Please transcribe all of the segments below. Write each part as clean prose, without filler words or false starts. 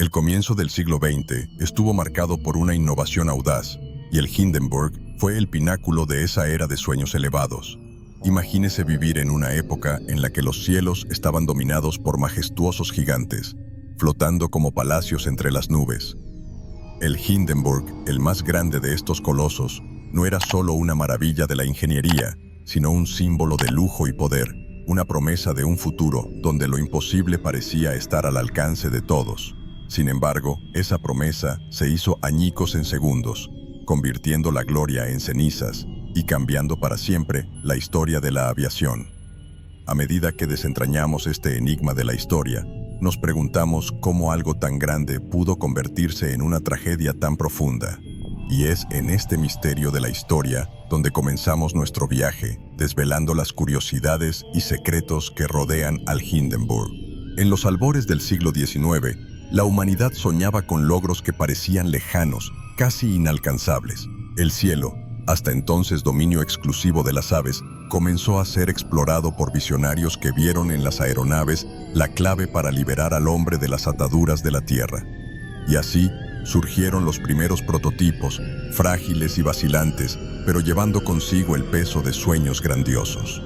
El comienzo del siglo XX estuvo marcado por una innovación audaz, y el Hindenburg fue el pináculo de esa era de sueños elevados. Imagínese vivir en una época en la que los cielos estaban dominados por majestuosos gigantes, flotando como palacios entre las nubes. El Hindenburg, el más grande de estos colosos, no era solo una maravilla de la ingeniería, sino un símbolo de lujo y poder, una promesa de un futuro donde lo imposible parecía estar al alcance de todos. Sin embargo, esa promesa se hizo añicos en segundos, convirtiendo la gloria en cenizas y cambiando para siempre la historia de la aviación. A medida que desentrañamos este enigma de la historia, nos preguntamos cómo algo tan grande pudo convertirse en una tragedia tan profunda. Y es en este misterio de la historia donde comenzamos nuestro viaje, desvelando las curiosidades y secretos que rodean al Hindenburg. En los albores del siglo XIX, la humanidad soñaba con logros que parecían lejanos, casi inalcanzables. El cielo, hasta entonces dominio exclusivo de las aves, comenzó a ser explorado por visionarios que vieron en las aeronaves la clave para liberar al hombre de las ataduras de la tierra. Y así surgieron los primeros prototipos, frágiles y vacilantes, pero llevando consigo el peso de sueños grandiosos.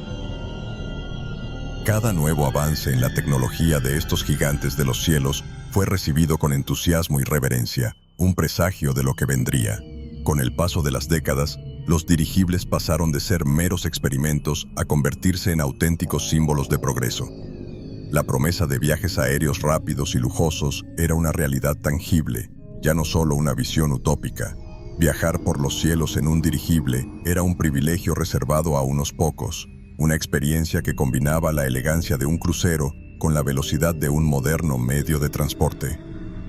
Cada nuevo avance en la tecnología de estos gigantes de los cielos fue recibido con entusiasmo y reverencia, un presagio de lo que vendría. Con el paso de las décadas, los dirigibles pasaron de ser meros experimentos a convertirse en auténticos símbolos de progreso. La promesa de viajes aéreos rápidos y lujosos era una realidad tangible, ya no solo una visión utópica. Viajar por los cielos en un dirigible era un privilegio reservado a unos pocos, una experiencia que combinaba la elegancia de un crucero con la velocidad de un moderno medio de transporte.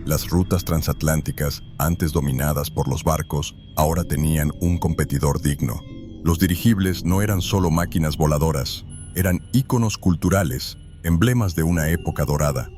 Las rutas transatlánticas, antes dominadas por los barcos, ahora tenían un competidor digno. Los dirigibles no eran solo máquinas voladoras, eran íconos culturales, emblemas de una época dorada.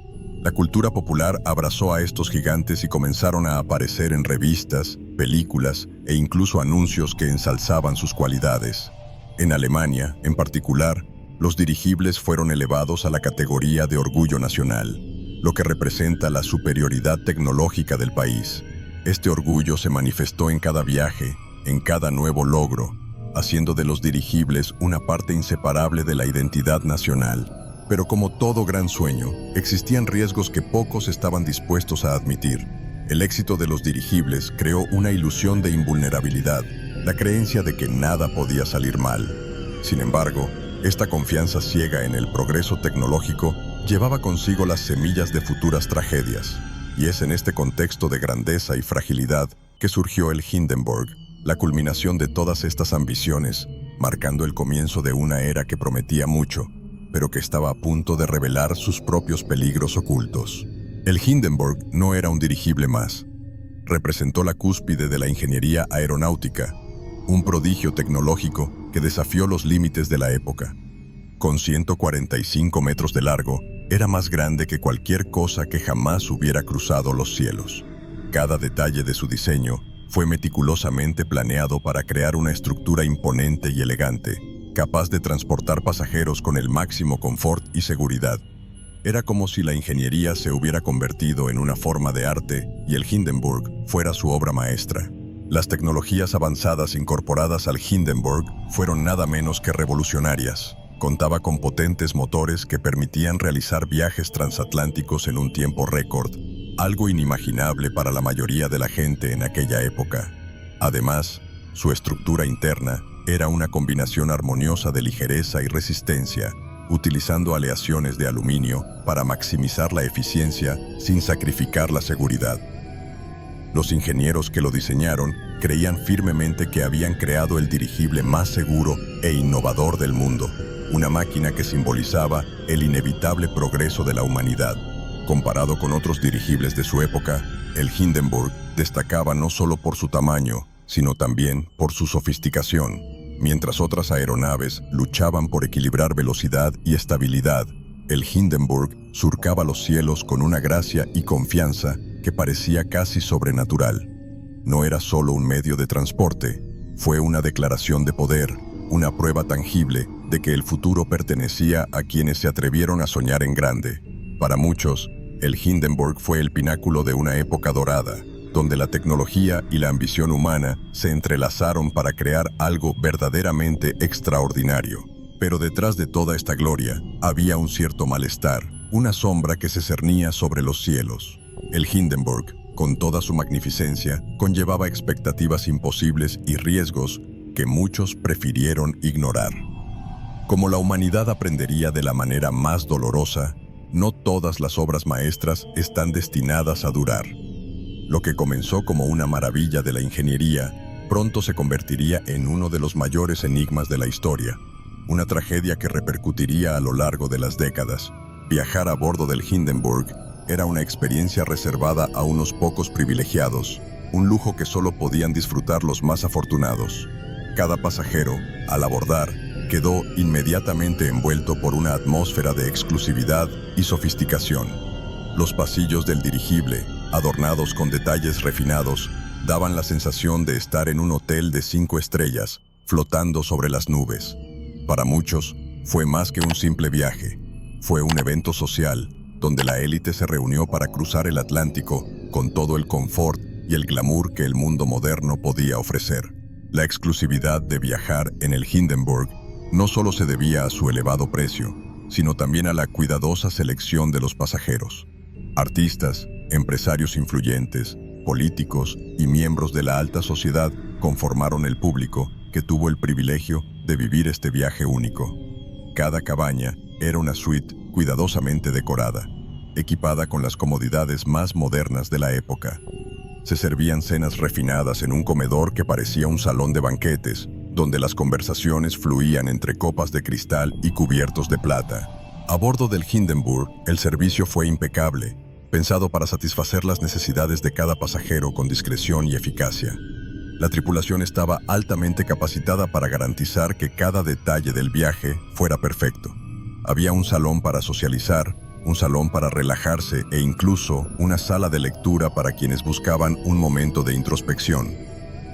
La cultura popular abrazó a estos gigantes y comenzaron a aparecer en revistas, películas e incluso anuncios que ensalzaban sus cualidades. En Alemania, en particular, los dirigibles fueron elevados a la categoría de orgullo nacional, lo que representa la superioridad tecnológica del país. Este orgullo se manifestó en cada viaje, en cada nuevo logro, haciendo de los dirigibles una parte inseparable de la identidad nacional. Pero como todo gran sueño, existían riesgos que pocos estaban dispuestos a admitir. El éxito de los dirigibles creó una ilusión de invulnerabilidad, la creencia de que nada podía salir mal. Sin embargo, esta confianza ciega en el progreso tecnológico llevaba consigo las semillas de futuras tragedias. Y es en este contexto de grandeza y fragilidad que surgió el Hindenburg, la culminación de todas estas ambiciones, marcando el comienzo de una era que prometía mucho, pero que estaba a punto de revelar sus propios peligros ocultos. El Hindenburg no era un dirigible más. Representó la cúspide de la ingeniería aeronáutica, un prodigio tecnológico que desafió los límites de la época. Con 145 metros de largo, era más grande que cualquier cosa que jamás hubiera cruzado los cielos. Cada detalle de su diseño fue meticulosamente planeado para crear una estructura imponente y elegante, capaz de transportar pasajeros con el máximo confort y seguridad. Era como si la ingeniería se hubiera convertido en una forma de arte y el Hindenburg fuera su obra maestra. Las tecnologías avanzadas incorporadas al Hindenburg fueron nada menos que revolucionarias. Contaba con potentes motores que permitían realizar viajes transatlánticos en un tiempo récord, algo inimaginable para la mayoría de la gente en aquella época. Además, su estructura interna era una combinación armoniosa de ligereza y resistencia, utilizando aleaciones de aluminio para maximizar la eficiencia sin sacrificar la seguridad. Los ingenieros que lo diseñaron creían firmemente que habían creado el dirigible más seguro e innovador del mundo, una máquina que simbolizaba el inevitable progreso de la humanidad. Comparado con otros dirigibles de su época, el Hindenburg destacaba no solo por su tamaño, sino también por su sofisticación. Mientras otras aeronaves luchaban por equilibrar velocidad y estabilidad, el Hindenburg surcaba los cielos con una gracia y confianza que parecía casi sobrenatural. No era solo un medio de transporte, fue una declaración de poder, una prueba tangible de que el futuro pertenecía a quienes se atrevieron a soñar en grande. Para muchos, El Hindenburg fue el pináculo de una época dorada, donde la tecnología y la ambición humana se entrelazaron para crear algo verdaderamente extraordinario. Pero detrás de toda esta gloria había un cierto malestar, una sombra que se cernía sobre los cielos. El Hindenburg, con toda su magnificencia, conllevaba expectativas imposibles y riesgos que muchos prefirieron ignorar. Como la humanidad aprendería de la manera más dolorosa, no todas las obras maestras están destinadas a durar. Lo que comenzó como una maravilla de la ingeniería, pronto se convertiría en uno de los mayores enigmas de la historia, una tragedia que repercutiría a lo largo de las décadas. Viajar a bordo del Hindenburg era una experiencia reservada a unos pocos privilegiados, un lujo que solo podían disfrutar los más afortunados. Cada pasajero, al abordar, quedó inmediatamente envuelto por una atmósfera de exclusividad y sofisticación. Los pasillos del dirigible, adornados con detalles refinados, daban la sensación de estar en un hotel de 5 estrellas, flotando sobre las nubes. Para muchos, fue más que un simple viaje. Fue un evento social, donde la élite se reunió para cruzar el Atlántico con todo el confort y el glamour que el mundo moderno podía ofrecer. La exclusividad de viajar en el Hindenburg no solo se debía a su elevado precio, sino también a la cuidadosa selección de los pasajeros. Artistas, empresarios influyentes, políticos y miembros de la alta sociedad conformaron el público que tuvo el privilegio de vivir este viaje único. Cada cabaña era una suite cuidadosamente decorada, equipada con las comodidades más modernas de la época. Se servían cenas refinadas en un comedor que parecía un salón de banquetes, donde las conversaciones fluían entre copas de cristal y cubiertos de plata. A bordo del Hindenburg, el servicio fue impecable, pensado para satisfacer las necesidades de cada pasajero con discreción y eficacia. La tripulación estaba altamente capacitada para garantizar que cada detalle del viaje fuera perfecto. Había un salón para socializar, un salón para relajarse e incluso una sala de lectura para quienes buscaban un momento de introspección.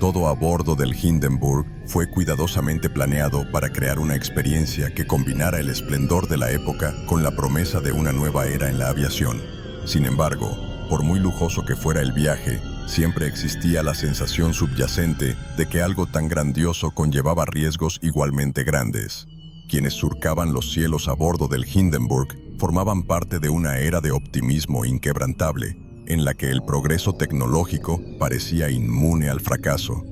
Todo a bordo del Hindenburg fue cuidadosamente planeado para crear una experiencia que combinara el esplendor de la época con la promesa de una nueva era en la aviación. Sin embargo, por muy lujoso que fuera el viaje, siempre existía la sensación subyacente de que algo tan grandioso conllevaba riesgos igualmente grandes. Quienes surcaban los cielos a bordo del Hindenburg formaban parte de una era de optimismo inquebrantable, en la que el progreso tecnológico parecía inmune al fracaso.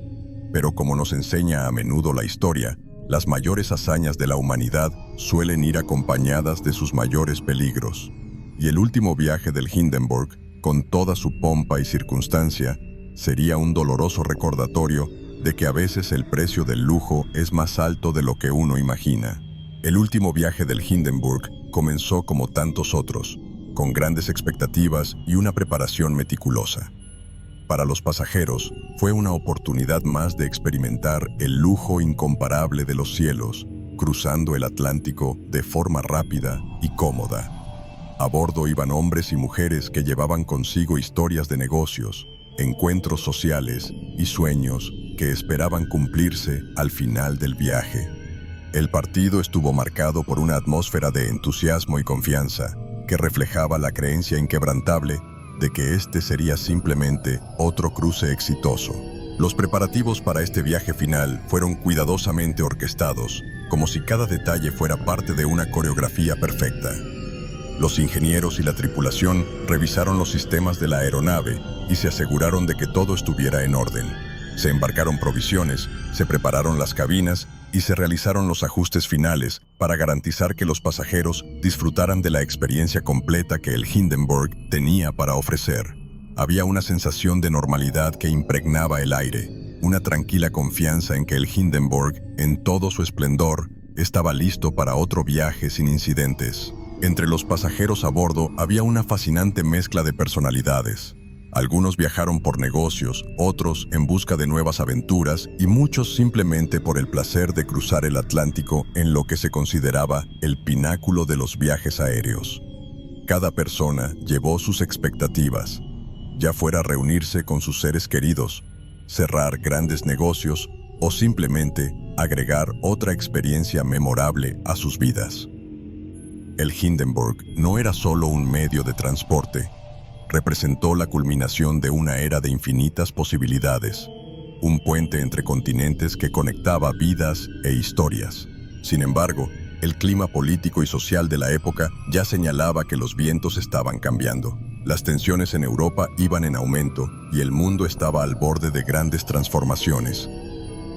Pero como nos enseña a menudo la historia, las mayores hazañas de la humanidad suelen ir acompañadas de sus mayores peligros. Y el último viaje del Hindenburg, con toda su pompa y circunstancia, sería un doloroso recordatorio de que a veces el precio del lujo es más alto de lo que uno imagina. El último viaje del Hindenburg comenzó como tantos otros, con grandes expectativas y una preparación meticulosa. Para los pasajeros, fue una oportunidad más de experimentar el lujo incomparable de los cielos, cruzando el Atlántico de forma rápida y cómoda. A bordo iban hombres y mujeres que llevaban consigo historias de negocios, encuentros sociales y sueños que esperaban cumplirse al final del viaje. El partido estuvo marcado por una atmósfera de entusiasmo y confianza, que reflejaba la creencia inquebrantable de que este sería simplemente otro cruce exitoso. Los preparativos para este viaje final fueron cuidadosamente orquestados, como si cada detalle fuera parte de una coreografía perfecta. Los ingenieros y la tripulación revisaron los sistemas de la aeronave y se aseguraron de que todo estuviera en orden. Se embarcaron provisiones, se prepararon las cabinas y se realizaron los ajustes finales para garantizar que los pasajeros disfrutaran de la experiencia completa que el Hindenburg tenía para ofrecer. Había una sensación de normalidad que impregnaba el aire, una tranquila confianza en que el Hindenburg, en todo su esplendor, estaba listo para otro viaje sin incidentes. Entre los pasajeros a bordo había una fascinante mezcla de personalidades. Algunos viajaron por negocios, otros en busca de nuevas aventuras y muchos simplemente por el placer de cruzar el Atlántico en lo que se consideraba el pináculo de los viajes aéreos. Cada persona llevó sus expectativas, ya fuera reunirse con sus seres queridos, cerrar grandes negocios o simplemente agregar otra experiencia memorable a sus vidas. El Hindenburg no era solo un medio de transporte, representó la culminación de una era de infinitas posibilidades, un puente entre continentes que conectaba vidas e historias. Sin embargo, el clima político y social de la época ya señalaba que los vientos estaban cambiando. Las tensiones en Europa iban en aumento y el mundo estaba al borde de grandes transformaciones.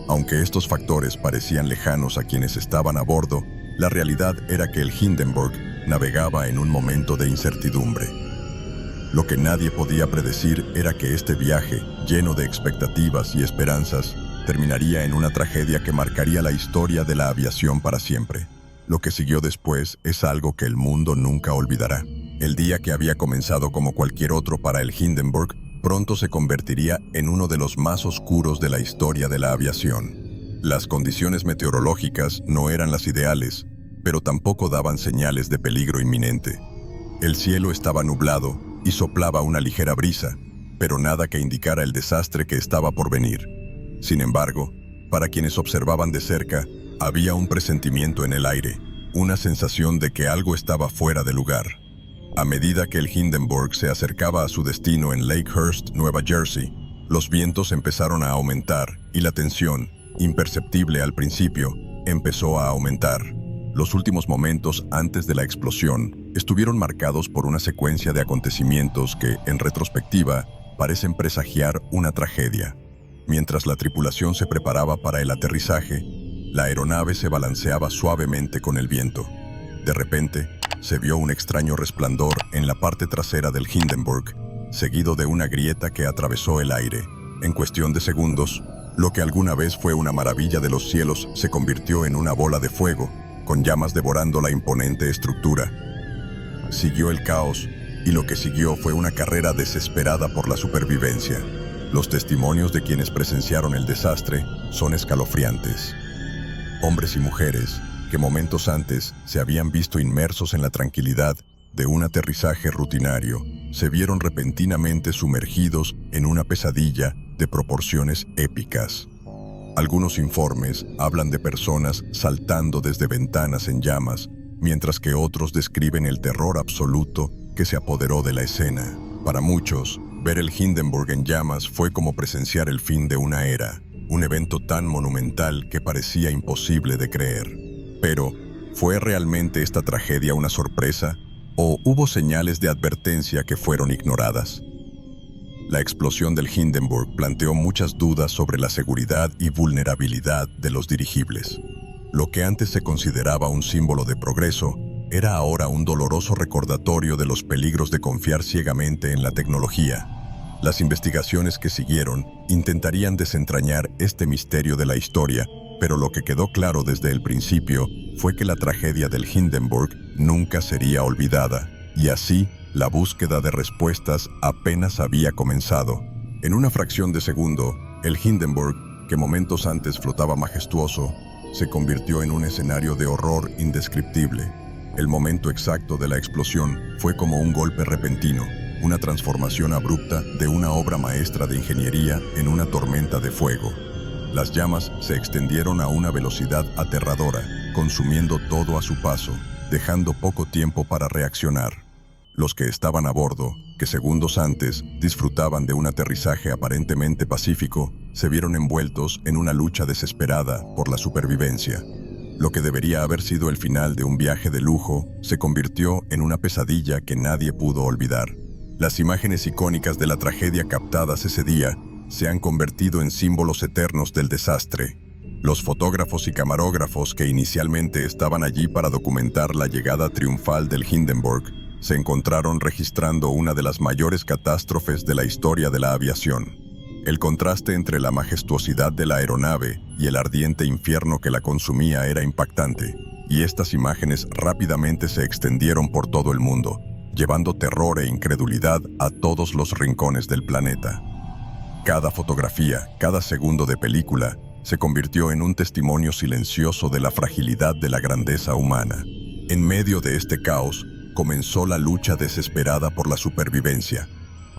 Aunque estos factores parecían lejanos a quienes estaban a bordo, la realidad era que el Hindenburg navegaba en un momento de incertidumbre. Lo que nadie podía predecir era que este viaje, lleno de expectativas y esperanzas, terminaría en una tragedia que marcaría la historia de la aviación para siempre. Lo que siguió después es algo que el mundo nunca olvidará. El día que había comenzado como cualquier otro para el Hindenburg, pronto se convertiría en uno de los más oscuros de la historia de la aviación. Las condiciones meteorológicas no eran las ideales, pero tampoco daban señales de peligro inminente. El cielo estaba nublado y soplaba una ligera brisa, pero nada que indicara el desastre que estaba por venir. Sin embargo, para quienes observaban de cerca, había un presentimiento en el aire, una sensación de que algo estaba fuera de lugar. A medida que el Hindenburg se acercaba a su destino en Lakehurst, Nueva Jersey, los vientos empezaron a aumentar y la tensión, imperceptible al principio, empezó a aumentar. Los últimos momentos antes de la explosión estuvieron marcados por una secuencia de acontecimientos que, en retrospectiva, parecen presagiar una tragedia. Mientras la tripulación se preparaba para el aterrizaje, la aeronave se balanceaba suavemente con el viento. De repente, se vio un extraño resplandor en la parte trasera del Hindenburg, seguido de una grieta que atravesó el aire. En cuestión de segundos, lo que alguna vez fue una maravilla de los cielos se convirtió en una bola de fuego, con llamas devorando la imponente estructura. Siguió el caos, y lo que siguió fue una carrera desesperada por la supervivencia. Los testimonios de quienes presenciaron el desastre son escalofriantes. Hombres y mujeres que momentos antes se habían visto inmersos en la tranquilidad de un aterrizaje rutinario, se vieron repentinamente sumergidos en una pesadilla de proporciones épicas. Algunos informes hablan de personas saltando desde ventanas en llamas, mientras que otros describen el terror absoluto que se apoderó de la escena. Para muchos, ver el Hindenburg en llamas fue como presenciar el fin de una era, un evento tan monumental que parecía imposible de creer. Pero, ¿fue realmente esta tragedia una sorpresa? ¿O hubo señales de advertencia que fueron ignoradas? La explosión del Hindenburg planteó muchas dudas sobre la seguridad y vulnerabilidad de los dirigibles. Lo que antes se consideraba un símbolo de progreso, era ahora un doloroso recordatorio de los peligros de confiar ciegamente en la tecnología. Las investigaciones que siguieron intentarían desentrañar este misterio de la historia, pero lo que quedó claro desde el principio fue que la tragedia del Hindenburg nunca sería olvidada, y así, la búsqueda de respuestas apenas había comenzado. En una fracción de segundo, el Hindenburg, que momentos antes flotaba majestuoso, se convirtió en un escenario de horror indescriptible. El momento exacto de la explosión fue como un golpe repentino, una transformación abrupta de una obra maestra de ingeniería en una tormenta de fuego. Las llamas se extendieron a una velocidad aterradora, consumiendo todo a su paso, dejando poco tiempo para reaccionar. Los que estaban a bordo, que segundos antes disfrutaban de un aterrizaje aparentemente pacífico, se vieron envueltos en una lucha desesperada por la supervivencia. Lo que debería haber sido el final de un viaje de lujo se convirtió en una pesadilla que nadie pudo olvidar. Las imágenes icónicas de la tragedia captadas ese día se han convertido en símbolos eternos del desastre. Los fotógrafos y camarógrafos que inicialmente estaban allí para documentar la llegada triunfal del Hindenburg se encontraron registrando una de las mayores catástrofes de la historia de la aviación. El contraste entre la majestuosidad de la aeronave y el ardiente infierno que la consumía era impactante, y estas imágenes rápidamente se extendieron por todo el mundo, llevando terror e incredulidad a todos los rincones del planeta. Cada fotografía, cada segundo de película, se convirtió en un testimonio silencioso de la fragilidad de la grandeza humana. En medio de este caos, comenzó la lucha desesperada por la supervivencia.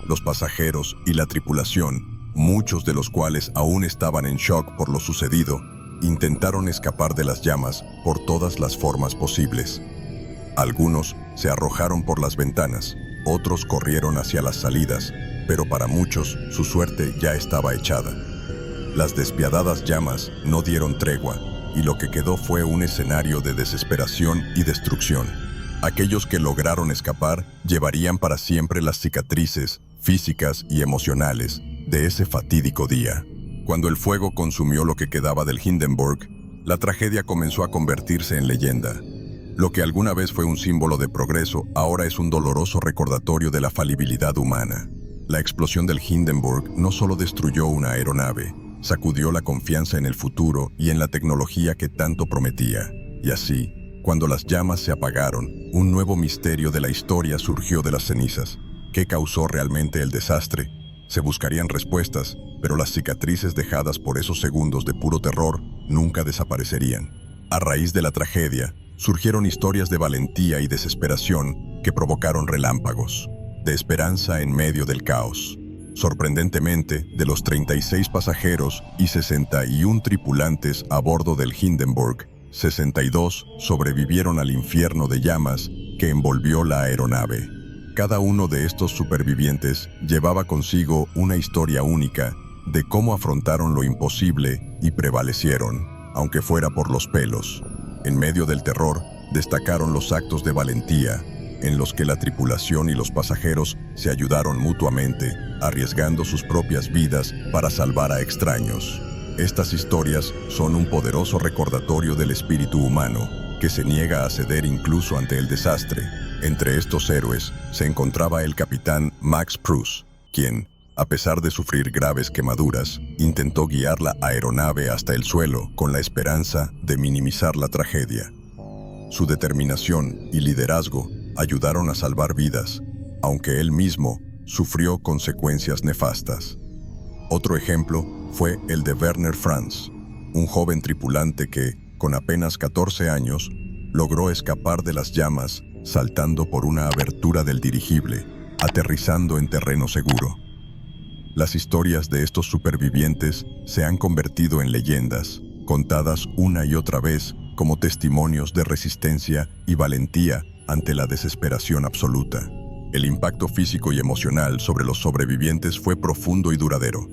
Los pasajeros y la tripulación, muchos de los cuales aún estaban en shock por lo sucedido, intentaron escapar de las llamas por todas las formas posibles. Algunos se arrojaron por las ventanas, otros corrieron hacia las salidas, pero para muchos su suerte ya estaba echada. Las despiadadas llamas no dieron tregua, y lo que quedó fue un escenario de desesperación y destrucción. Aquellos que lograron escapar llevarían para siempre las cicatrices físicas y emocionales de ese fatídico día. Cuando el fuego consumió lo que quedaba del Hindenburg, la tragedia comenzó a convertirse en leyenda. Lo que alguna vez fue un símbolo de progreso, ahora es un doloroso recordatorio de la falibilidad humana. La explosión del Hindenburg no solo destruyó una aeronave, sacudió la confianza en el futuro y en la tecnología que tanto prometía. Y así, cuando las llamas se apagaron, un nuevo misterio de la historia surgió de las cenizas. ¿Qué causó realmente el desastre? Se buscarían respuestas, pero las cicatrices dejadas por esos segundos de puro terror nunca desaparecerían. A raíz de la tragedia, surgieron historias de valentía y desesperación que provocaron relámpagos, de esperanza en medio del caos. Sorprendentemente, de los 36 pasajeros y 61 tripulantes a bordo del Hindenburg, 62 sobrevivieron al infierno de llamas que envolvió la aeronave. Cada uno de estos supervivientes llevaba consigo una historia única de cómo afrontaron lo imposible y prevalecieron, aunque fuera por los pelos. En medio del terror, destacaron los actos de valentía, en los que la tripulación y los pasajeros se ayudaron mutuamente, arriesgando sus propias vidas para salvar a extraños. Estas historias son un poderoso recordatorio del espíritu humano, que se niega a ceder incluso ante el desastre. Entre estos héroes se encontraba el capitán Max Pruss, quien, a pesar de sufrir graves quemaduras, intentó guiar la aeronave hasta el suelo con la esperanza de minimizar la tragedia. Su determinación y liderazgo ayudaron a salvar vidas, aunque él mismo sufrió consecuencias nefastas. Otro ejemplo fue el de Werner Franz, un joven tripulante que, con apenas 14 años, logró escapar de las llamas saltando por una abertura del dirigible, aterrizando en terreno seguro. Las historias de estos supervivientes se han convertido en leyendas, contadas una y otra vez como testimonios de resistencia y valentía ante la desesperación absoluta. El impacto físico y emocional sobre los sobrevivientes fue profundo y duradero.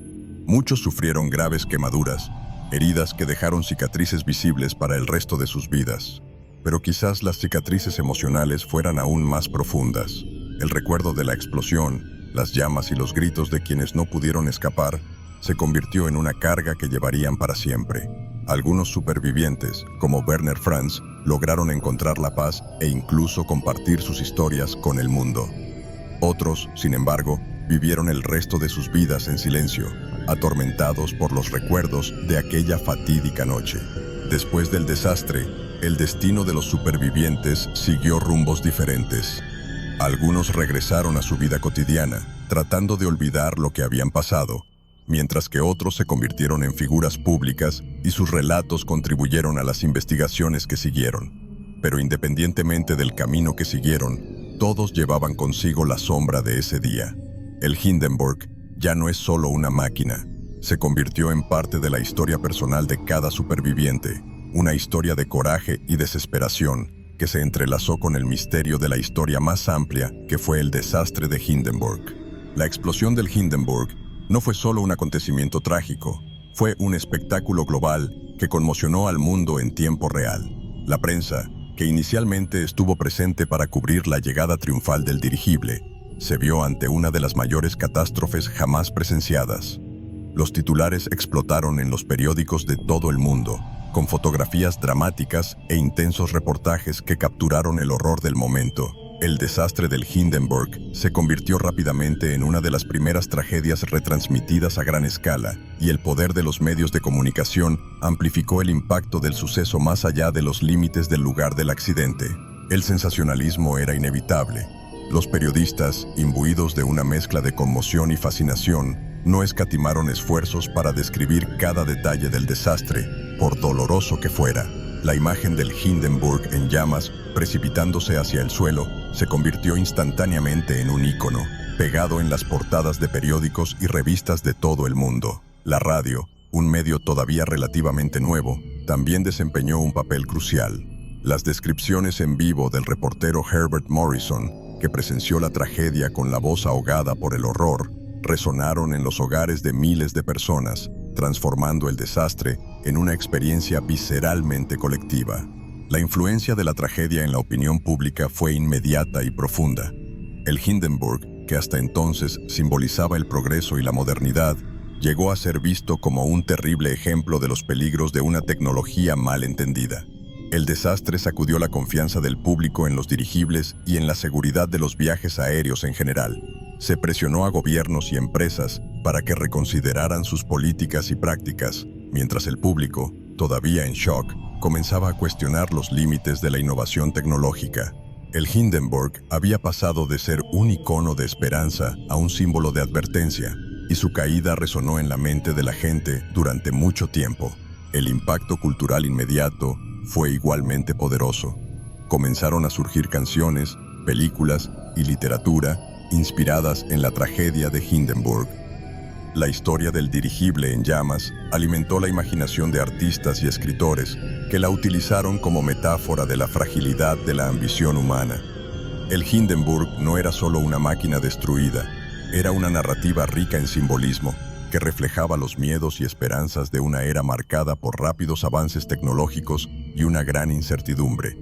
Muchos sufrieron graves quemaduras, heridas que dejaron cicatrices visibles para el resto de sus vidas. Pero quizás las cicatrices emocionales fueran aún más profundas. El recuerdo de la explosión, las llamas y los gritos de quienes no pudieron escapar, se convirtió en una carga que llevarían para siempre. Algunos supervivientes, como Werner Franz, lograron encontrar la paz e incluso compartir sus historias con el mundo. Otros, sin embargo, vivieron el resto de sus vidas en silencio, atormentados por los recuerdos de aquella fatídica noche. Después del desastre, el destino de los supervivientes siguió rumbos diferentes. Algunos regresaron a su vida cotidiana, tratando de olvidar lo que habían pasado, mientras que otros se convirtieron en figuras públicas y sus relatos contribuyeron a las investigaciones que siguieron. Pero independientemente del camino que siguieron, todos llevaban consigo la sombra de ese día. El Hindenburg ya no es solo una máquina, se convirtió en parte de la historia personal de cada superviviente, una historia de coraje y desesperación que se entrelazó con el misterio de la historia más amplia que fue el desastre de Hindenburg. La explosión del Hindenburg no fue solo un acontecimiento trágico, fue un espectáculo global que conmocionó al mundo en tiempo real. La prensa, que inicialmente estuvo presente para cubrir la llegada triunfal del dirigible, se vio ante una de las mayores catástrofes jamás presenciadas. Los titulares explotaron en los periódicos de todo el mundo, con fotografías dramáticas e intensos reportajes que capturaron el horror del momento. El desastre del Hindenburg se convirtió rápidamente en una de las primeras tragedias retransmitidas a gran escala, y el poder de los medios de comunicación amplificó el impacto del suceso más allá de los límites del lugar del accidente. El sensacionalismo era inevitable. Los periodistas, imbuidos de una mezcla de conmoción y fascinación, no escatimaron esfuerzos para describir cada detalle del desastre, por doloroso que fuera. La imagen del Hindenburg en llamas, precipitándose hacia el suelo, se convirtió instantáneamente en un ícono, pegado en las portadas de periódicos y revistas de todo el mundo. La radio, un medio todavía relativamente nuevo, también desempeñó un papel crucial. Las descripciones en vivo del reportero Herbert Morrison, que presenció la tragedia con la voz ahogada por el horror, resonaron en los hogares de miles de personas, transformando el desastre en una experiencia visceralmente colectiva. La influencia de la tragedia en la opinión pública fue inmediata y profunda. El Hindenburg, que hasta entonces simbolizaba el progreso y la modernidad, llegó a ser visto como un terrible ejemplo de los peligros de una tecnología mal entendida. El desastre sacudió la confianza del público en los dirigibles y en la seguridad de los viajes aéreos en general. Se presionó a gobiernos y empresas para que reconsideraran sus políticas y prácticas, mientras el público, todavía en shock, comenzaba a cuestionar los límites de la innovación tecnológica. El Hindenburg había pasado de ser un icono de esperanza a un símbolo de advertencia, y su caída resonó en la mente de la gente durante mucho tiempo. El impacto cultural inmediato fue igualmente poderoso. Comenzaron a surgir canciones, películas y literatura inspiradas en la tragedia de Hindenburg. La historia del dirigible en llamas alimentó la imaginación de artistas y escritores que la utilizaron como metáfora de la fragilidad de la ambición humana. El Hindenburg no era solo una máquina destruida, era una narrativa rica en simbolismo que reflejaba los miedos y esperanzas de una era marcada por rápidos avances tecnológicos y una gran incertidumbre.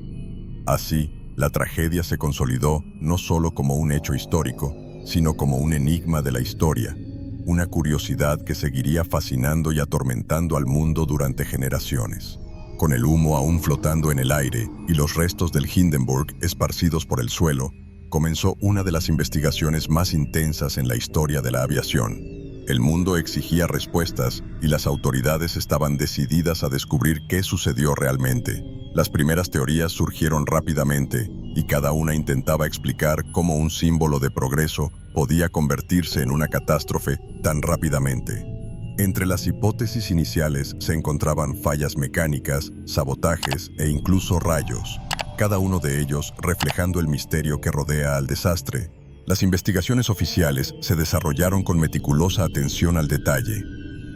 Así, la tragedia se consolidó no solo como un hecho histórico, sino como un enigma de la historia, una curiosidad que seguiría fascinando y atormentando al mundo durante generaciones. Con el humo aún flotando en el aire y los restos del Hindenburg esparcidos por el suelo, comenzó una de las investigaciones más intensas en la historia de la aviación. El mundo exigía respuestas y las autoridades estaban decididas a descubrir qué sucedió realmente. Las primeras teorías surgieron rápidamente y cada una intentaba explicar cómo un símbolo de progreso podía convertirse en una catástrofe tan rápidamente. Entre las hipótesis iniciales se encontraban fallas mecánicas, sabotajes e incluso rayos, cada uno de ellos reflejando el misterio que rodea al desastre. Las investigaciones oficiales se desarrollaron con meticulosa atención al detalle.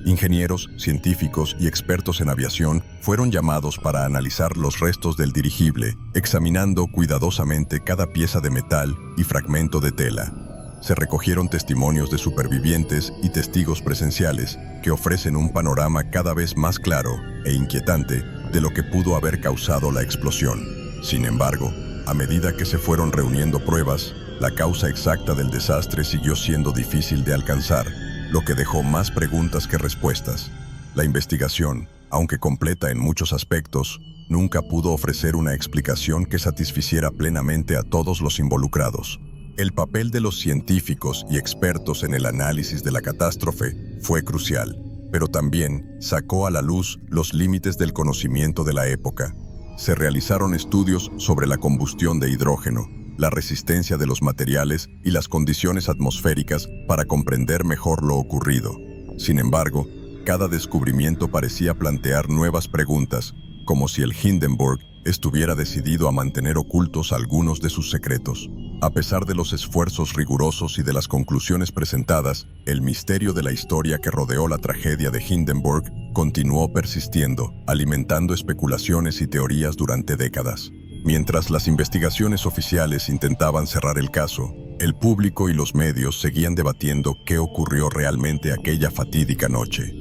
Ingenieros, científicos y expertos en aviación fueron llamados para analizar los restos del dirigible, examinando cuidadosamente cada pieza de metal y fragmento de tela. Se recogieron testimonios de supervivientes y testigos presenciales que ofrecen un panorama cada vez más claro e inquietante de lo que pudo haber causado la explosión. Sin embargo, a medida que se fueron reuniendo pruebas, la causa exacta del desastre siguió siendo difícil de alcanzar, lo que dejó más preguntas que respuestas. La investigación, aunque completa en muchos aspectos, nunca pudo ofrecer una explicación que satisficiera plenamente a todos los involucrados. El papel de los científicos y expertos en el análisis de la catástrofe fue crucial, pero también sacó a la luz los límites del conocimiento de la época. Se realizaron estudios sobre la combustión de hidrógeno, la resistencia de los materiales y las condiciones atmosféricas para comprender mejor lo ocurrido. Sin embargo, cada descubrimiento parecía plantear nuevas preguntas, como si el Hindenburg estuviera decidido a mantener ocultos algunos de sus secretos. A pesar de los esfuerzos rigurosos y de las conclusiones presentadas, el misterio de la historia que rodeó la tragedia de Hindenburg continuó persistiendo, alimentando especulaciones y teorías durante décadas. Mientras las investigaciones oficiales intentaban cerrar el caso, el público y los medios seguían debatiendo qué ocurrió realmente aquella fatídica noche.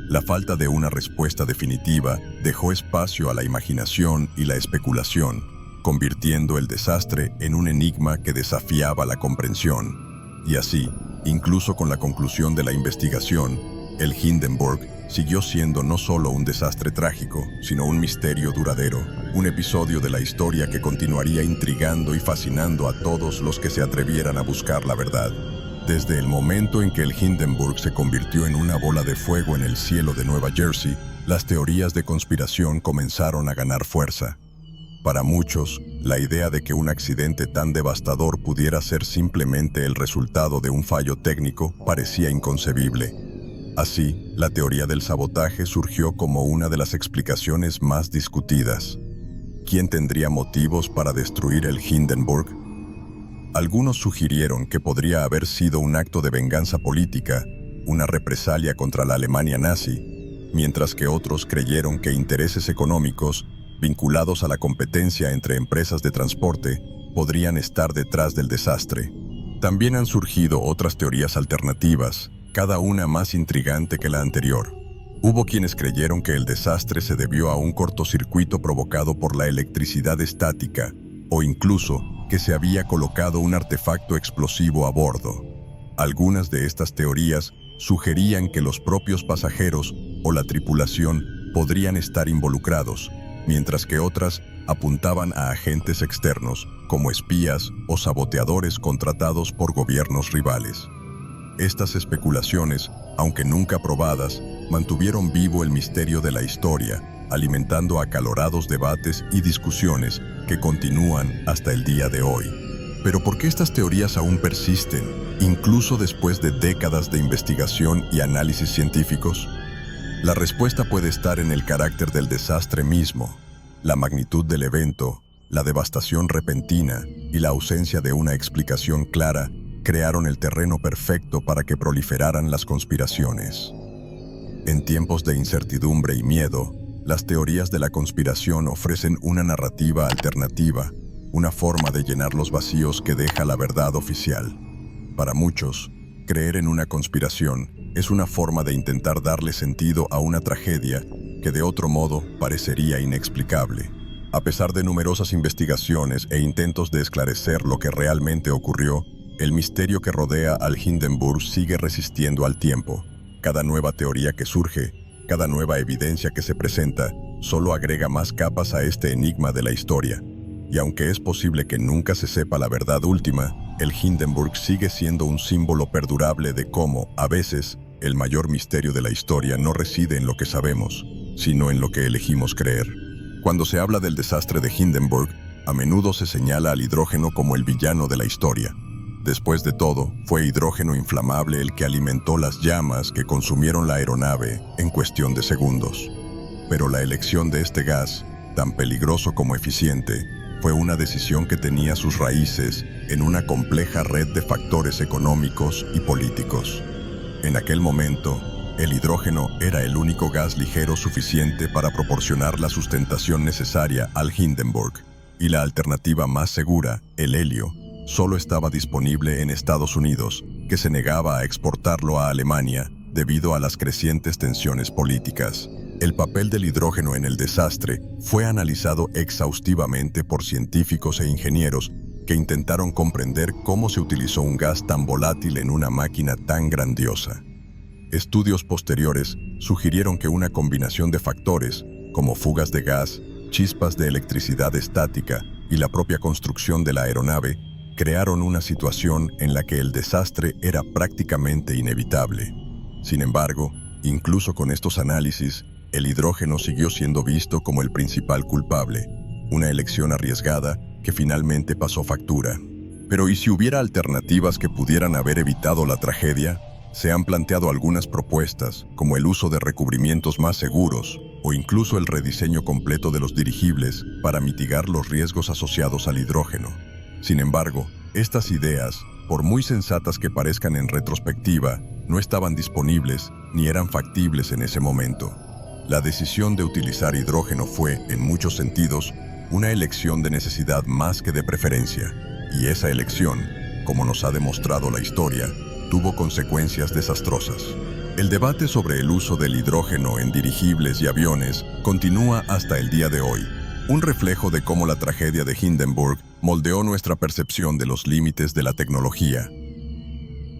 La falta de una respuesta definitiva dejó espacio a la imaginación y la especulación, convirtiendo el desastre en un enigma que desafiaba la comprensión. Y así, incluso con la conclusión de la investigación, el Hindenburg siguió siendo no solo un desastre trágico, sino un misterio duradero, un episodio de la historia que continuaría intrigando y fascinando a todos los que se atrevieran a buscar la verdad. Desde el momento en que el Hindenburg se convirtió en una bola de fuego en el cielo de Nueva Jersey, las teorías de conspiración comenzaron a ganar fuerza. Para muchos, la idea de que un accidente tan devastador pudiera ser simplemente el resultado de un fallo técnico parecía inconcebible. Así, la teoría del sabotaje surgió como una de las explicaciones más discutidas. ¿Quién tendría motivos para destruir el Hindenburg? Algunos sugirieron que podría haber sido un acto de venganza política, una represalia contra la Alemania nazi, mientras que otros creyeron que intereses económicos vinculados a la competencia entre empresas de transporte, podrían estar detrás del desastre. También han surgido otras teorías alternativas, cada una más intrigante que la anterior. Hubo quienes creyeron que el desastre se debió a un cortocircuito provocado por la electricidad estática, o incluso que se había colocado un artefacto explosivo a bordo. Algunas de estas teorías sugerían que los propios pasajeros o la tripulación podrían estar involucrados, mientras que otras apuntaban a agentes externos, como espías o saboteadores contratados por gobiernos rivales. Estas especulaciones, aunque nunca probadas, mantuvieron vivo el misterio de la historia, alimentando acalorados debates y discusiones que continúan hasta el día de hoy. Pero ¿por qué estas teorías aún persisten, incluso después de décadas de investigación y análisis científicos? La respuesta puede estar en el carácter del desastre mismo, la magnitud del evento, la devastación repentina y la ausencia de una explicación clara crearon el terreno perfecto para que proliferaran las conspiraciones. En tiempos de incertidumbre y miedo, las teorías de la conspiración ofrecen una narrativa alternativa, una forma de llenar los vacíos que deja la verdad oficial. Para muchos, creer en una conspiración es una forma de intentar darle sentido a una tragedia que de otro modo parecería inexplicable. A pesar de numerosas investigaciones e intentos de esclarecer lo que realmente ocurrió, el misterio que rodea al Hindenburg sigue resistiendo al tiempo. Cada nueva teoría que surge, cada nueva evidencia que se presenta, solo agrega más capas a este enigma de la historia. Y aunque es posible que nunca se sepa la verdad última, el Hindenburg sigue siendo un símbolo perdurable de cómo, a veces, el mayor misterio de la historia no reside en lo que sabemos, sino en lo que elegimos creer. Cuando se habla del desastre de Hindenburg, a menudo se señala al hidrógeno como el villano de la historia. Después de todo, fue hidrógeno inflamable el que alimentó las llamas que consumieron la aeronave en cuestión de segundos. Pero la elección de este gas, tan peligroso como eficiente, fue una decisión que tenía sus raíces en una compleja red de factores económicos y políticos. En aquel momento, el hidrógeno era el único gas ligero suficiente para proporcionar la sustentación necesaria al Hindenburg, y la alternativa más segura, el helio, solo estaba disponible en Estados Unidos, que se negaba a exportarlo a Alemania debido a las crecientes tensiones políticas. El papel del hidrógeno en el desastre fue analizado exhaustivamente por científicos e ingenieros que intentaron comprender cómo se utilizó un gas tan volátil en una máquina tan grandiosa. Estudios posteriores sugirieron que una combinación de factores, como fugas de gas, chispas de electricidad estática y la propia construcción de la aeronave, crearon una situación en la que el desastre era prácticamente inevitable. Sin embargo, incluso con estos análisis, el hidrógeno siguió siendo visto como el principal culpable, una elección arriesgada que finalmente pasó factura. Pero ¿y si hubiera alternativas que pudieran haber evitado la tragedia? Se han planteado algunas propuestas, como el uso de recubrimientos más seguros o incluso el rediseño completo de los dirigibles para mitigar los riesgos asociados al hidrógeno. Sin embargo, estas ideas, por muy sensatas que parezcan en retrospectiva, no estaban disponibles ni eran factibles en ese momento. La decisión de utilizar hidrógeno fue, en muchos sentidos, una elección de necesidad más que de preferencia, y esa elección, como nos ha demostrado la historia, tuvo consecuencias desastrosas. El debate sobre el uso del hidrógeno en dirigibles y aviones continúa hasta el día de hoy, un reflejo de cómo la tragedia de Hindenburg moldeó nuestra percepción de los límites de la tecnología.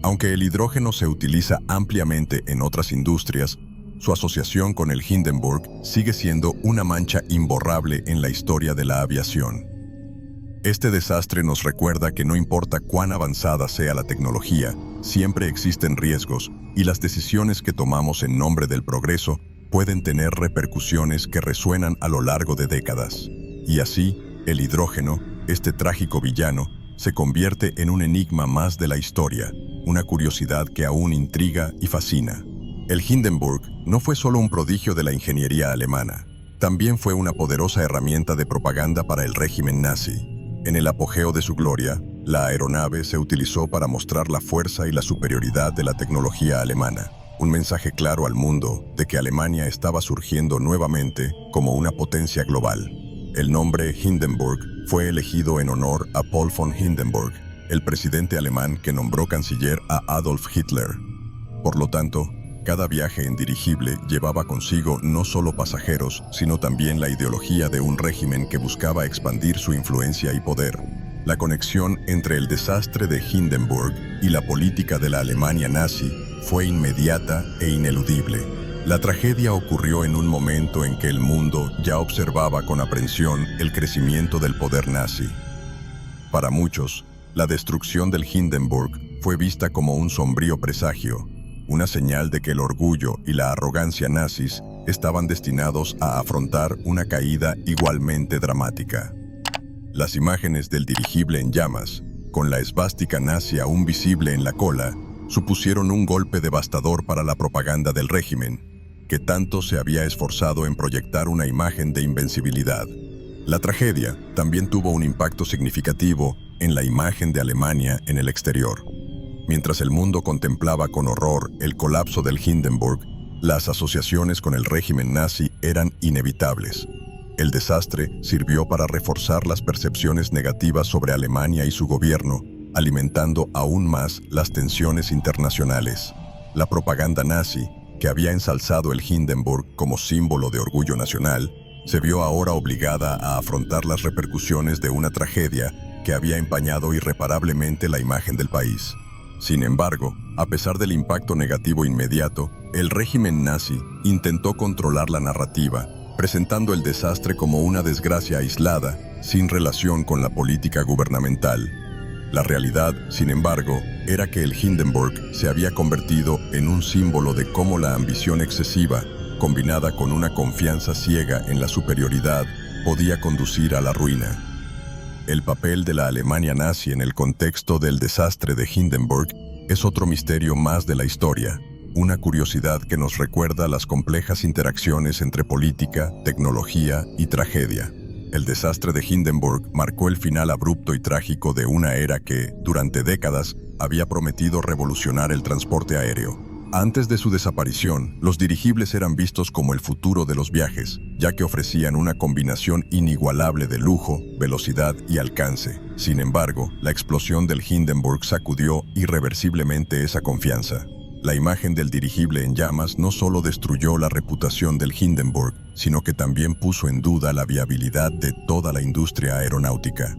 Aunque el hidrógeno se utiliza ampliamente en otras industrias, su asociación con el Hindenburg sigue siendo una mancha imborrable en la historia de la aviación. Este desastre nos recuerda que no importa cuán avanzada sea la tecnología, siempre existen riesgos y las decisiones que tomamos en nombre del progreso pueden tener repercusiones que resuenan a lo largo de décadas. Y así, el hidrógeno, este trágico villano, se convierte en un enigma más de la historia, una curiosidad que aún intriga y fascina. El Hindenburg no fue solo un prodigio de la ingeniería alemana, también fue una poderosa herramienta de propaganda para el régimen nazi. En el apogeo de su gloria, la aeronave se utilizó para mostrar la fuerza y la superioridad de la tecnología alemana, un mensaje claro al mundo de que Alemania estaba surgiendo nuevamente como una potencia global. El nombre Hindenburg fue elegido en honor a Paul von Hindenburg, el presidente alemán que nombró canciller a Adolf Hitler. Por lo tanto, cada viaje en dirigible llevaba consigo no solo pasajeros, sino también la ideología de un régimen que buscaba expandir su influencia y poder. La conexión entre el desastre de Hindenburg y la política de la Alemania nazi fue inmediata e ineludible. La tragedia ocurrió en un momento en que el mundo ya observaba con aprensión el crecimiento del poder nazi. Para muchos, la destrucción del Hindenburg fue vista como un sombrío presagio, una señal de que el orgullo y la arrogancia nazis estaban destinados a afrontar una caída igualmente dramática. Las imágenes del dirigible en llamas, con la esvástica nazi aún visible en la cola, supusieron un golpe devastador para la propaganda del régimen, que tanto se había esforzado en proyectar una imagen de invencibilidad. La tragedia también tuvo un impacto significativo en la imagen de Alemania en el exterior. Mientras el mundo contemplaba con horror el colapso del Hindenburg, las asociaciones con el régimen nazi eran inevitables. El desastre sirvió para reforzar las percepciones negativas sobre Alemania y su gobierno, alimentando aún más las tensiones internacionales. La propaganda nazi, que había ensalzado el Hindenburg como símbolo de orgullo nacional, se vio ahora obligada a afrontar las repercusiones de una tragedia que había empañado irreparablemente la imagen del país. Sin embargo, a pesar del impacto negativo inmediato, el régimen nazi intentó controlar la narrativa, presentando el desastre como una desgracia aislada, sin relación con la política gubernamental. La realidad, sin embargo, era que el Hindenburg se había convertido en un símbolo de cómo la ambición excesiva, combinada con una confianza ciega en la superioridad, podía conducir a la ruina. El papel de la Alemania nazi en el contexto del desastre de Hindenburg es otro misterio más de la historia, una curiosidad que nos recuerda las complejas interacciones entre política, tecnología y tragedia. El desastre de Hindenburg marcó el final abrupto y trágico de una era que, durante décadas, había prometido revolucionar el transporte aéreo. Antes de su desaparición, los dirigibles eran vistos como el futuro de los viajes, ya que ofrecían una combinación inigualable de lujo, velocidad y alcance. Sin embargo, la explosión del Hindenburg sacudió irreversiblemente esa confianza. La imagen del dirigible en llamas no solo destruyó la reputación del Hindenburg, sino que también puso en duda la viabilidad de toda la industria aeronáutica.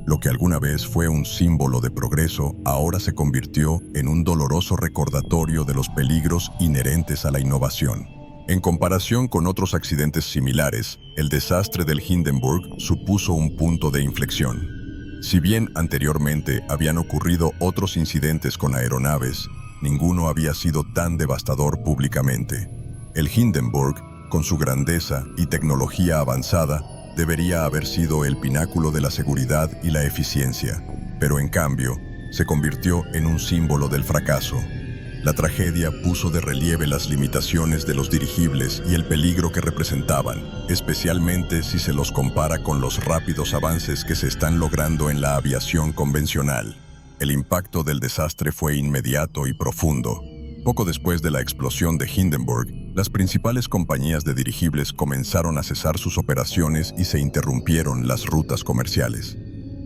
Lo que alguna vez fue un símbolo de progreso, ahora se convirtió en un doloroso recordatorio de los peligros inherentes a la innovación. En comparación con otros accidentes similares, el desastre del Hindenburg supuso un punto de inflexión. Si bien anteriormente habían ocurrido otros incidentes con aeronaves, ninguno había sido tan devastador públicamente. El Hindenburg, con su grandeza y tecnología avanzada, debería haber sido el pináculo de la seguridad y la eficiencia, pero en cambio, se convirtió en un símbolo del fracaso. La tragedia puso de relieve las limitaciones de los dirigibles y el peligro que representaban, especialmente si se los compara con los rápidos avances que se están logrando en la aviación convencional. El impacto del desastre fue inmediato y profundo. Poco después de la explosión de Hindenburg, las principales compañías de dirigibles comenzaron a cesar sus operaciones y se interrumpieron las rutas comerciales.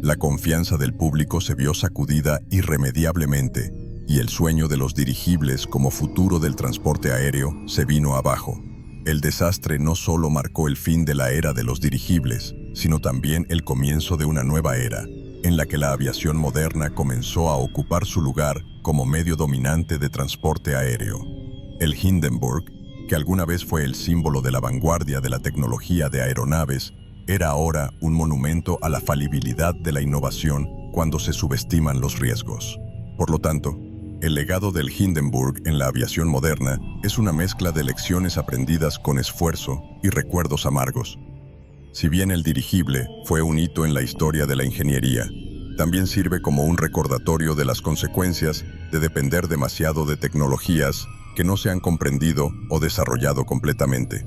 La confianza del público se vio sacudida irremediablemente y el sueño de los dirigibles como futuro del transporte aéreo se vino abajo. El desastre no solo marcó el fin de la era de los dirigibles, sino también el comienzo de una nueva era, en la que la aviación moderna comenzó a ocupar su lugar como medio dominante de transporte aéreo. El Hindenburg, que alguna vez fue el símbolo de la vanguardia de la tecnología de aeronaves, era ahora un monumento a la falibilidad de la innovación cuando se subestiman los riesgos. Por lo tanto, el legado del Hindenburg en la aviación moderna es una mezcla de lecciones aprendidas con esfuerzo y recuerdos amargos. Si bien el dirigible fue un hito en la historia de la ingeniería, también sirve como un recordatorio de las consecuencias de depender demasiado de tecnologías que no se han comprendido o desarrollado completamente.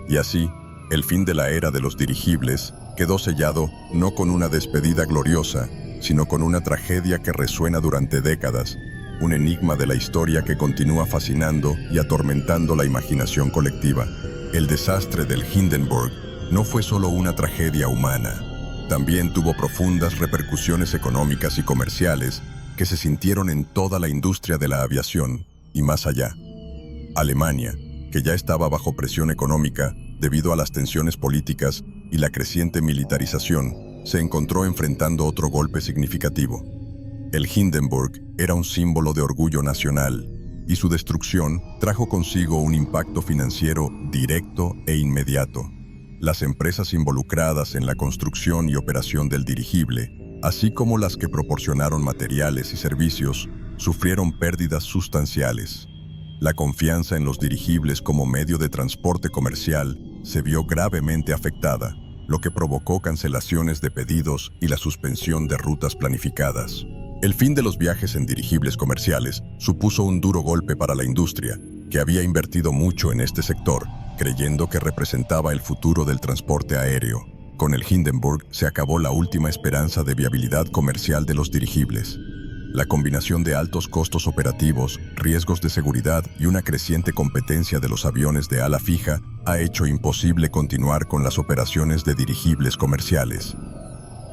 Y así, el fin de la era de los dirigibles quedó sellado no con una despedida gloriosa, sino con una tragedia que resuena durante décadas, un enigma de la historia que continúa fascinando y atormentando la imaginación colectiva. El desastre del Hindenburg no fue solo una tragedia humana, también tuvo profundas repercusiones económicas y comerciales que se sintieron en toda la industria de la aviación y más allá. Alemania, que ya estaba bajo presión económica debido a las tensiones políticas y la creciente militarización, se encontró enfrentando otro golpe significativo. El Hindenburg era un símbolo de orgullo nacional y su destrucción trajo consigo un impacto financiero directo e inmediato. Las empresas involucradas en la construcción y operación del dirigible, así como las que proporcionaron materiales y servicios, sufrieron pérdidas sustanciales. La confianza en los dirigibles como medio de transporte comercial se vio gravemente afectada, lo que provocó cancelaciones de pedidos y la suspensión de rutas planificadas. El fin de los viajes en dirigibles comerciales supuso un duro golpe para la industria, que había invertido mucho en este sector, creyendo que representaba el futuro del transporte aéreo. Con el Hindenburg se acabó la última esperanza de viabilidad comercial de los dirigibles. La combinación de altos costos operativos, riesgos de seguridad y una creciente competencia de los aviones de ala fija ha hecho imposible continuar con las operaciones de dirigibles comerciales.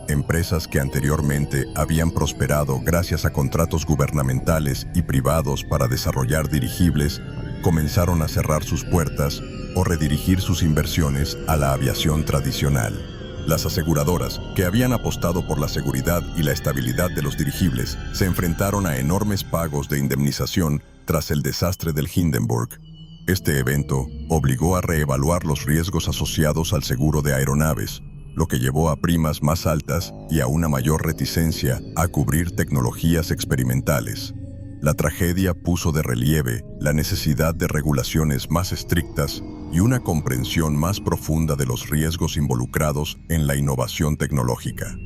Empresas que anteriormente habían prosperado gracias a contratos gubernamentales y privados para desarrollar dirigibles, comenzaron a cerrar sus puertas o redirigir sus inversiones a la aviación tradicional. Las aseguradoras, que habían apostado por la seguridad y la estabilidad de los dirigibles, se enfrentaron a enormes pagos de indemnización tras el desastre del Hindenburg. Este evento obligó a reevaluar los riesgos asociados al seguro de aeronaves, lo que llevó a primas más altas y a una mayor reticencia a cubrir tecnologías experimentales. La tragedia puso de relieve la necesidad de regulaciones más estrictas y una comprensión más profunda de los riesgos involucrados en la innovación tecnológica.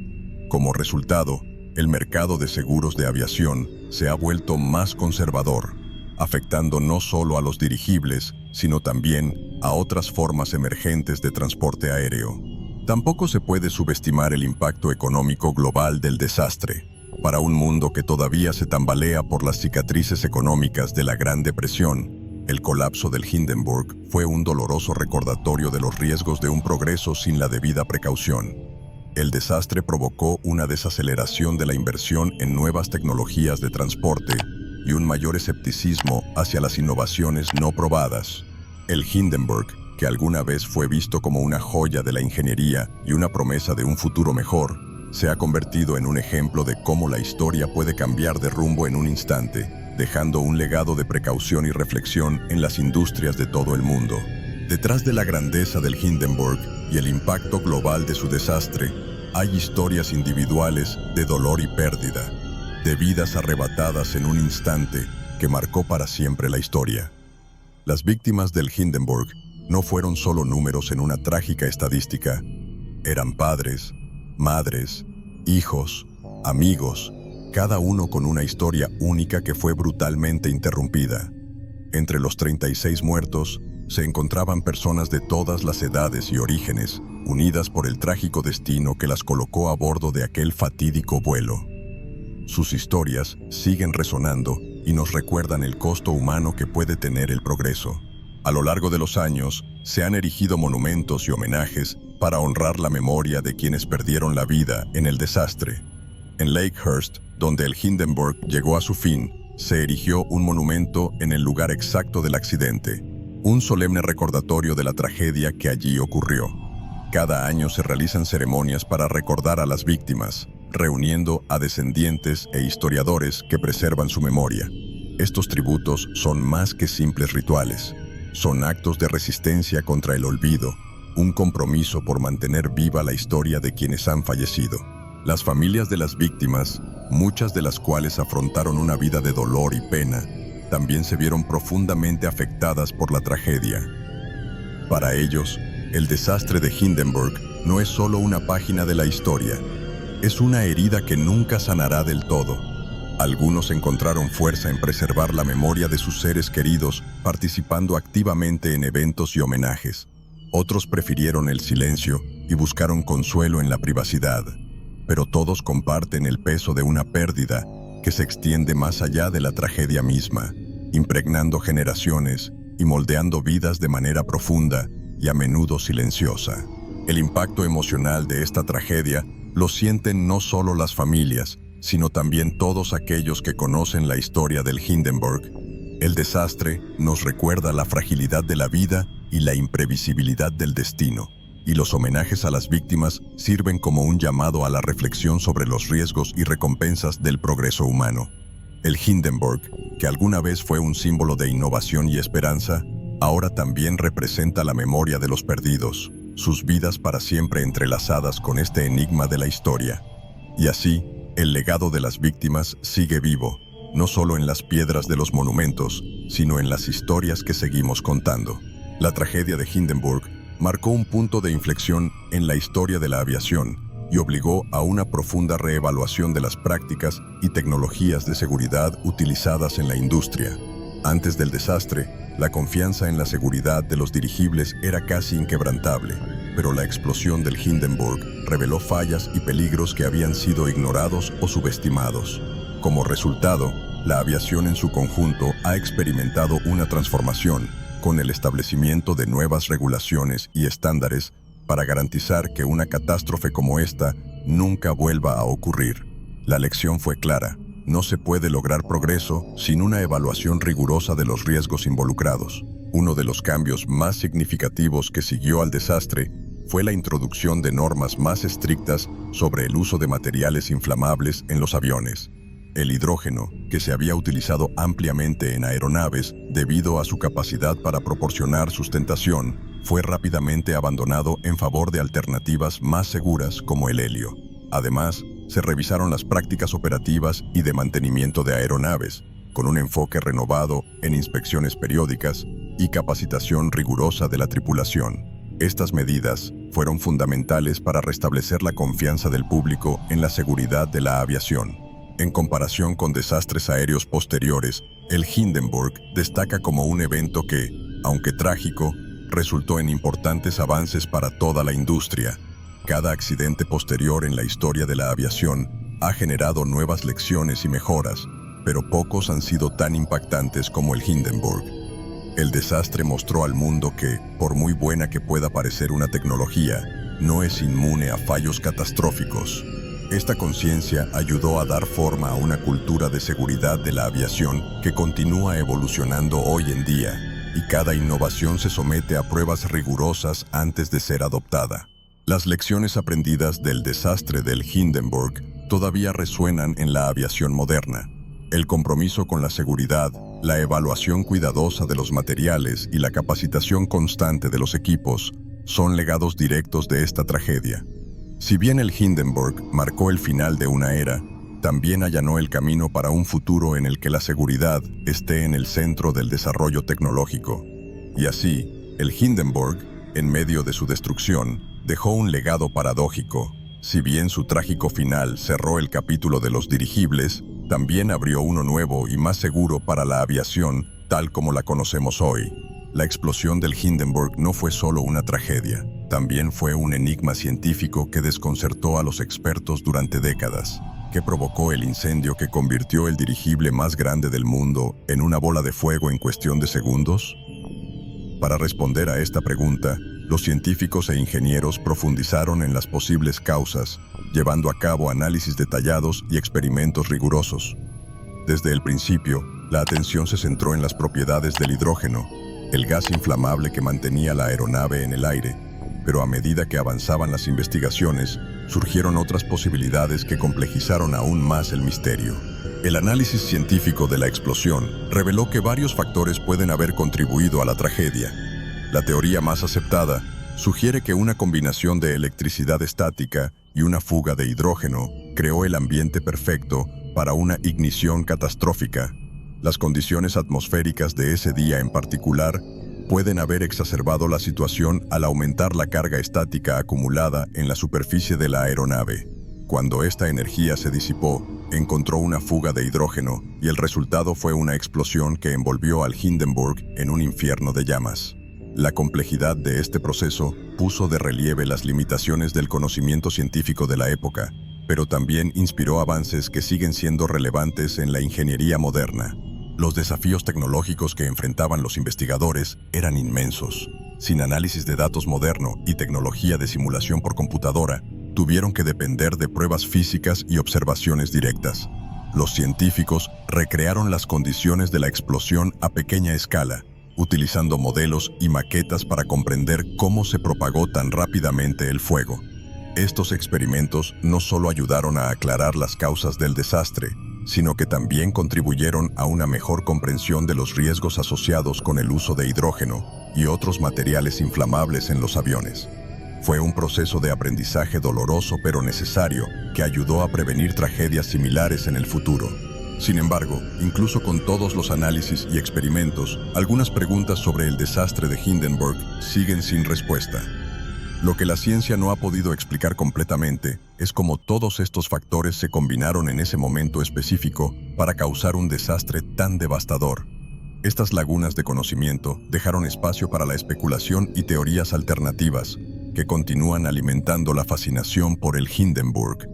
Como resultado, el mercado de seguros de aviación se ha vuelto más conservador, afectando no solo a los dirigibles, sino también a otras formas emergentes de transporte aéreo. Tampoco se puede subestimar el impacto económico global del desastre. Para un mundo que todavía se tambalea por las cicatrices económicas de la Gran Depresión, el colapso del Hindenburg fue un doloroso recordatorio de los riesgos de un progreso sin la debida precaución. El desastre provocó una desaceleración de la inversión en nuevas tecnologías de transporte y un mayor escepticismo hacia las innovaciones no probadas. El Hindenburg, que alguna vez fue visto como una joya de la ingeniería y una promesa de un futuro mejor, se ha convertido en un ejemplo de cómo la historia puede cambiar de rumbo en un instante, dejando un legado de precaución y reflexión en las industrias de todo el mundo. Detrás de la grandeza del Hindenburg y el impacto global de su desastre, hay historias individuales de dolor y pérdida, de vidas arrebatadas en un instante que marcó para siempre la historia. Las víctimas del Hindenburg no fueron solo números en una trágica estadística, eran padres, madres, hijos, amigos, cada uno con una historia única que fue brutalmente interrumpida. Entre los 36 muertos se encontraban personas de todas las edades y orígenes, unidas por el trágico destino que las colocó a bordo de aquel fatídico vuelo. Sus historias siguen resonando y nos recuerdan el costo humano que puede tener el progreso. A lo largo de los años, se han erigido monumentos y homenajes para honrar la memoria de quienes perdieron la vida en el desastre. En Lakehurst, donde el Hindenburg llegó a su fin, se erigió un monumento en el lugar exacto del accidente, un solemne recordatorio de la tragedia que allí ocurrió. Cada año se realizan ceremonias para recordar a las víctimas, reuniendo a descendientes e historiadores que preservan su memoria. Estos tributos son más que simples rituales. Son actos de resistencia contra el olvido, un compromiso por mantener viva la historia de quienes han fallecido. Las familias de las víctimas, muchas de las cuales afrontaron una vida de dolor y pena, también se vieron profundamente afectadas por la tragedia. Para ellos, el desastre de Hindenburg no es solo una página de la historia, es una herida que nunca sanará del todo. Algunos encontraron fuerza en preservar la memoria de sus seres queridos, participando activamente en eventos y homenajes. Otros prefirieron el silencio y buscaron consuelo en la privacidad. Pero todos comparten el peso de una pérdida que se extiende más allá de la tragedia misma, impregnando generaciones y moldeando vidas de manera profunda y a menudo silenciosa. El impacto emocional de esta tragedia lo sienten no solo las familias, sino también todos aquellos que conocen la historia del Hindenburg. El desastre nos recuerda la fragilidad de la vida y la imprevisibilidad del destino, y los homenajes a las víctimas sirven como un llamado a la reflexión sobre los riesgos y recompensas del progreso humano. El Hindenburg, que alguna vez fue un símbolo de innovación y esperanza, ahora también representa la memoria de los perdidos, sus vidas para siempre entrelazadas con este enigma de la historia. Y así, el legado de las víctimas sigue vivo, no solo en las piedras de los monumentos, sino en las historias que seguimos contando. La tragedia de Hindenburg marcó un punto de inflexión en la historia de la aviación y obligó a una profunda reevaluación de las prácticas y tecnologías de seguridad utilizadas en la industria. Antes del desastre, la confianza en la seguridad de los dirigibles era casi inquebrantable, pero la explosión del Hindenburg reveló fallas y peligros que habían sido ignorados o subestimados. Como resultado, la aviación en su conjunto ha experimentado una transformación, con el establecimiento de nuevas regulaciones y estándares para garantizar que una catástrofe como esta nunca vuelva a ocurrir. La lección fue clara: no se puede lograr progreso sin una evaluación rigurosa de los riesgos involucrados. Uno de los cambios más significativos que siguió al desastre fue la introducción de normas más estrictas sobre el uso de materiales inflamables en los aviones. El hidrógeno, que se había utilizado ampliamente en aeronaves debido a su capacidad para proporcionar sustentación, fue rápidamente abandonado en favor de alternativas más seguras como el helio. Además, se revisaron las prácticas operativas y de mantenimiento de aeronaves, con un enfoque renovado en inspecciones periódicas y capacitación rigurosa de la tripulación. Estas medidas fueron fundamentales para restablecer la confianza del público en la seguridad de la aviación. En comparación con desastres aéreos posteriores, el Hindenburg destaca como un evento que, aunque trágico, resultó en importantes avances para toda la industria. Cada accidente posterior en la historia de la aviación ha generado nuevas lecciones y mejoras, pero pocos han sido tan impactantes como el Hindenburg. El desastre mostró al mundo que, por muy buena que pueda parecer una tecnología, no es inmune a fallos catastróficos. Esta conciencia ayudó a dar forma a una cultura de seguridad de la aviación que continúa evolucionando hoy en día, y cada innovación se somete a pruebas rigurosas antes de ser adoptada. Las lecciones aprendidas del desastre del Hindenburg todavía resuenan en la aviación moderna. El compromiso con la seguridad, la evaluación cuidadosa de los materiales y la capacitación constante de los equipos son legados directos de esta tragedia. Si bien el Hindenburg marcó el final de una era, también allanó el camino para un futuro en el que la seguridad esté en el centro del desarrollo tecnológico. Y así, el Hindenburg, en medio de su destrucción, dejó un legado paradójico. Si bien su trágico final cerró el capítulo de los dirigibles, también abrió uno nuevo y más seguro para la aviación, tal como la conocemos hoy. La explosión del Hindenburg no fue solo una tragedia, también fue un enigma científico que desconcertó a los expertos durante décadas. ¿Qué provocó el incendio que convirtió el dirigible más grande del mundo en una bola de fuego en cuestión de segundos? Para responder a esta pregunta, los científicos e ingenieros profundizaron en las posibles causas, llevando a cabo análisis detallados y experimentos rigurosos. Desde el principio, la atención se centró en las propiedades del hidrógeno, el gas inflamable que mantenía la aeronave en el aire, pero a medida que avanzaban las investigaciones, surgieron otras posibilidades que complejizaron aún más el misterio. El análisis científico de la explosión reveló que varios factores pueden haber contribuido a la tragedia. La teoría más aceptada sugiere que una combinación de electricidad estática y una fuga de hidrógeno creó el ambiente perfecto para una ignición catastrófica. Las condiciones atmosféricas de ese día en particular pueden haber exacerbado la situación al aumentar la carga estática acumulada en la superficie de la aeronave. Cuando esta energía se disipó, encontró una fuga de hidrógeno y el resultado fue una explosión que envolvió al Hindenburg en un infierno de llamas. La complejidad de este proceso puso de relieve las limitaciones del conocimiento científico de la época, pero también inspiró avances que siguen siendo relevantes en la ingeniería moderna. Los desafíos tecnológicos que enfrentaban los investigadores eran inmensos. sin análisis de datos moderno y tecnología de simulación por computadora, tuvieron que depender de pruebas físicas y observaciones directas. Los científicos recrearon las condiciones de la explosión a pequeña escala, utilizando modelos y maquetas para comprender cómo se propagó tan rápidamente el fuego. Estos experimentos no solo ayudaron a aclarar las causas del desastre, sino que también contribuyeron a una mejor comprensión de los riesgos asociados con el uso de hidrógeno y otros materiales inflamables en los aviones. Fue un proceso de aprendizaje doloroso pero necesario que ayudó a prevenir tragedias similares en el futuro. Sin embargo, incluso con todos los análisis y experimentos, algunas preguntas sobre el desastre de Hindenburg siguen sin respuesta. Lo que la ciencia no ha podido explicar completamente es cómo todos estos factores se combinaron en ese momento específico para causar un desastre tan devastador. Estas lagunas de conocimiento dejaron espacio para la especulación y teorías alternativas que continúan alimentando la fascinación por el Hindenburg.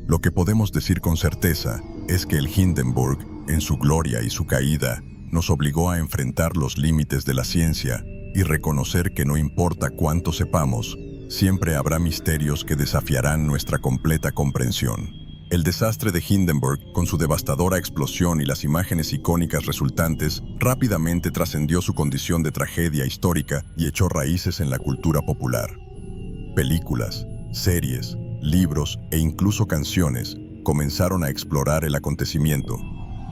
Lo que podemos decir con certeza es que el Hindenburg, en su gloria y su caída, nos obligó a enfrentar los límites de la ciencia y reconocer que no importa cuánto sepamos, siempre habrá misterios que desafiarán nuestra completa comprensión. El desastre de Hindenburg, con su devastadora explosión y las imágenes icónicas resultantes, rápidamente trascendió su condición de tragedia histórica y echó raíces en la cultura popular. Películas, series, libros e incluso canciones comenzaron a explorar el acontecimiento,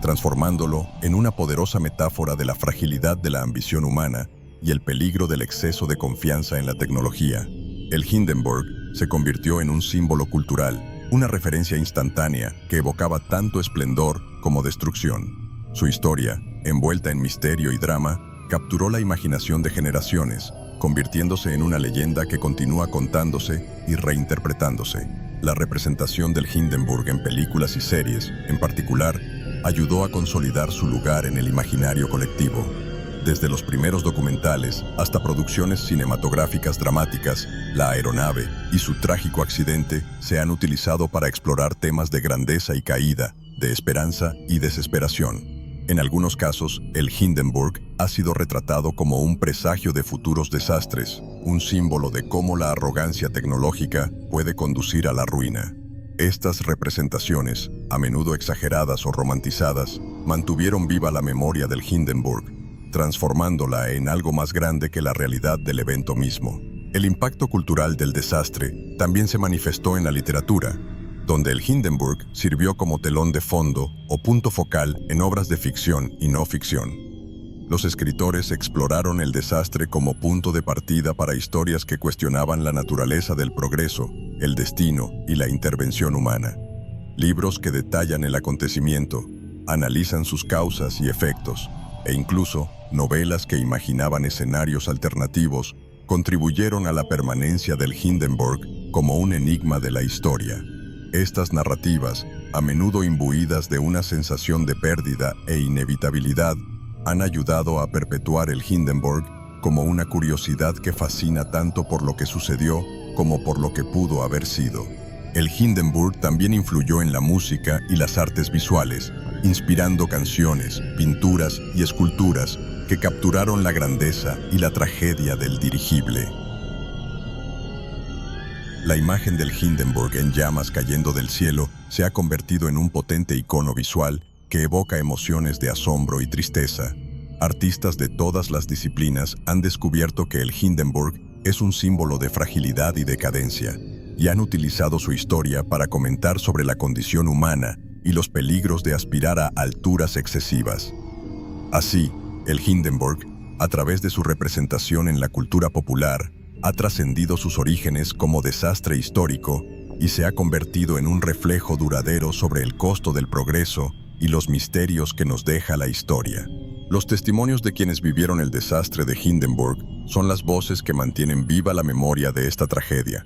transformándolo en una poderosa metáfora de la fragilidad de la ambición humana y el peligro del exceso de confianza en la tecnología. El Hindenburg se convirtió en un símbolo cultural, una referencia instantánea que evocaba tanto esplendor como destrucción. Su historia, envuelta en misterio y drama, capturó la imaginación de generaciones, convirtiéndose en una leyenda que continúa contándose y reinterpretándose. La representación del Hindenburg en películas y series, en particular, ayudó a consolidar su lugar en el imaginario colectivo. Desde los primeros documentales hasta producciones cinematográficas dramáticas, la aeronave y su trágico accidente se han utilizado para explorar temas de grandeza y caída, de esperanza y desesperación. En algunos casos, el Hindenburg ha sido retratado como un presagio de futuros desastres, un símbolo de cómo la arrogancia tecnológica puede conducir a la ruina. Estas representaciones, a menudo exageradas o romantizadas, mantuvieron viva la memoria del Hindenburg, transformándola en algo más grande que la realidad del evento mismo. El impacto cultural del desastre también se manifestó en la literatura, donde el Hindenburg sirvió como telón de fondo o punto focal en obras de ficción y no ficción. Los escritores exploraron el desastre como punto de partida para historias que cuestionaban la naturaleza del progreso, el destino y la intervención humana. Libros que detallan el acontecimiento, analizan sus causas y efectos, e incluso novelas que imaginaban escenarios alternativos contribuyeron a la permanencia del Hindenburg como un enigma de la historia. Estas narrativas, a menudo imbuidas de una sensación de pérdida e inevitabilidad, han ayudado a perpetuar el Hindenburg como una curiosidad que fascina tanto por lo que sucedió como por lo que pudo haber sido. El Hindenburg también influyó en la música y las artes visuales, inspirando canciones, pinturas y esculturas que capturaron la grandeza y la tragedia del dirigible. La imagen del Hindenburg en llamas cayendo del cielo se ha convertido en un potente icono visual que evoca emociones de asombro y tristeza. Artistas de todas las disciplinas han descubierto que el Hindenburg es un símbolo de fragilidad y decadencia, y han utilizado su historia para comentar sobre la condición humana y los peligros de aspirar a alturas excesivas. Así, el Hindenburg, a través de su representación en la cultura popular, ha trascendido sus orígenes como desastre histórico y se ha convertido en un reflejo duradero sobre el costo del progreso y los misterios que nos deja la historia. Los testimonios de quienes vivieron el desastre de Hindenburg son las voces que mantienen viva la memoria de esta tragedia.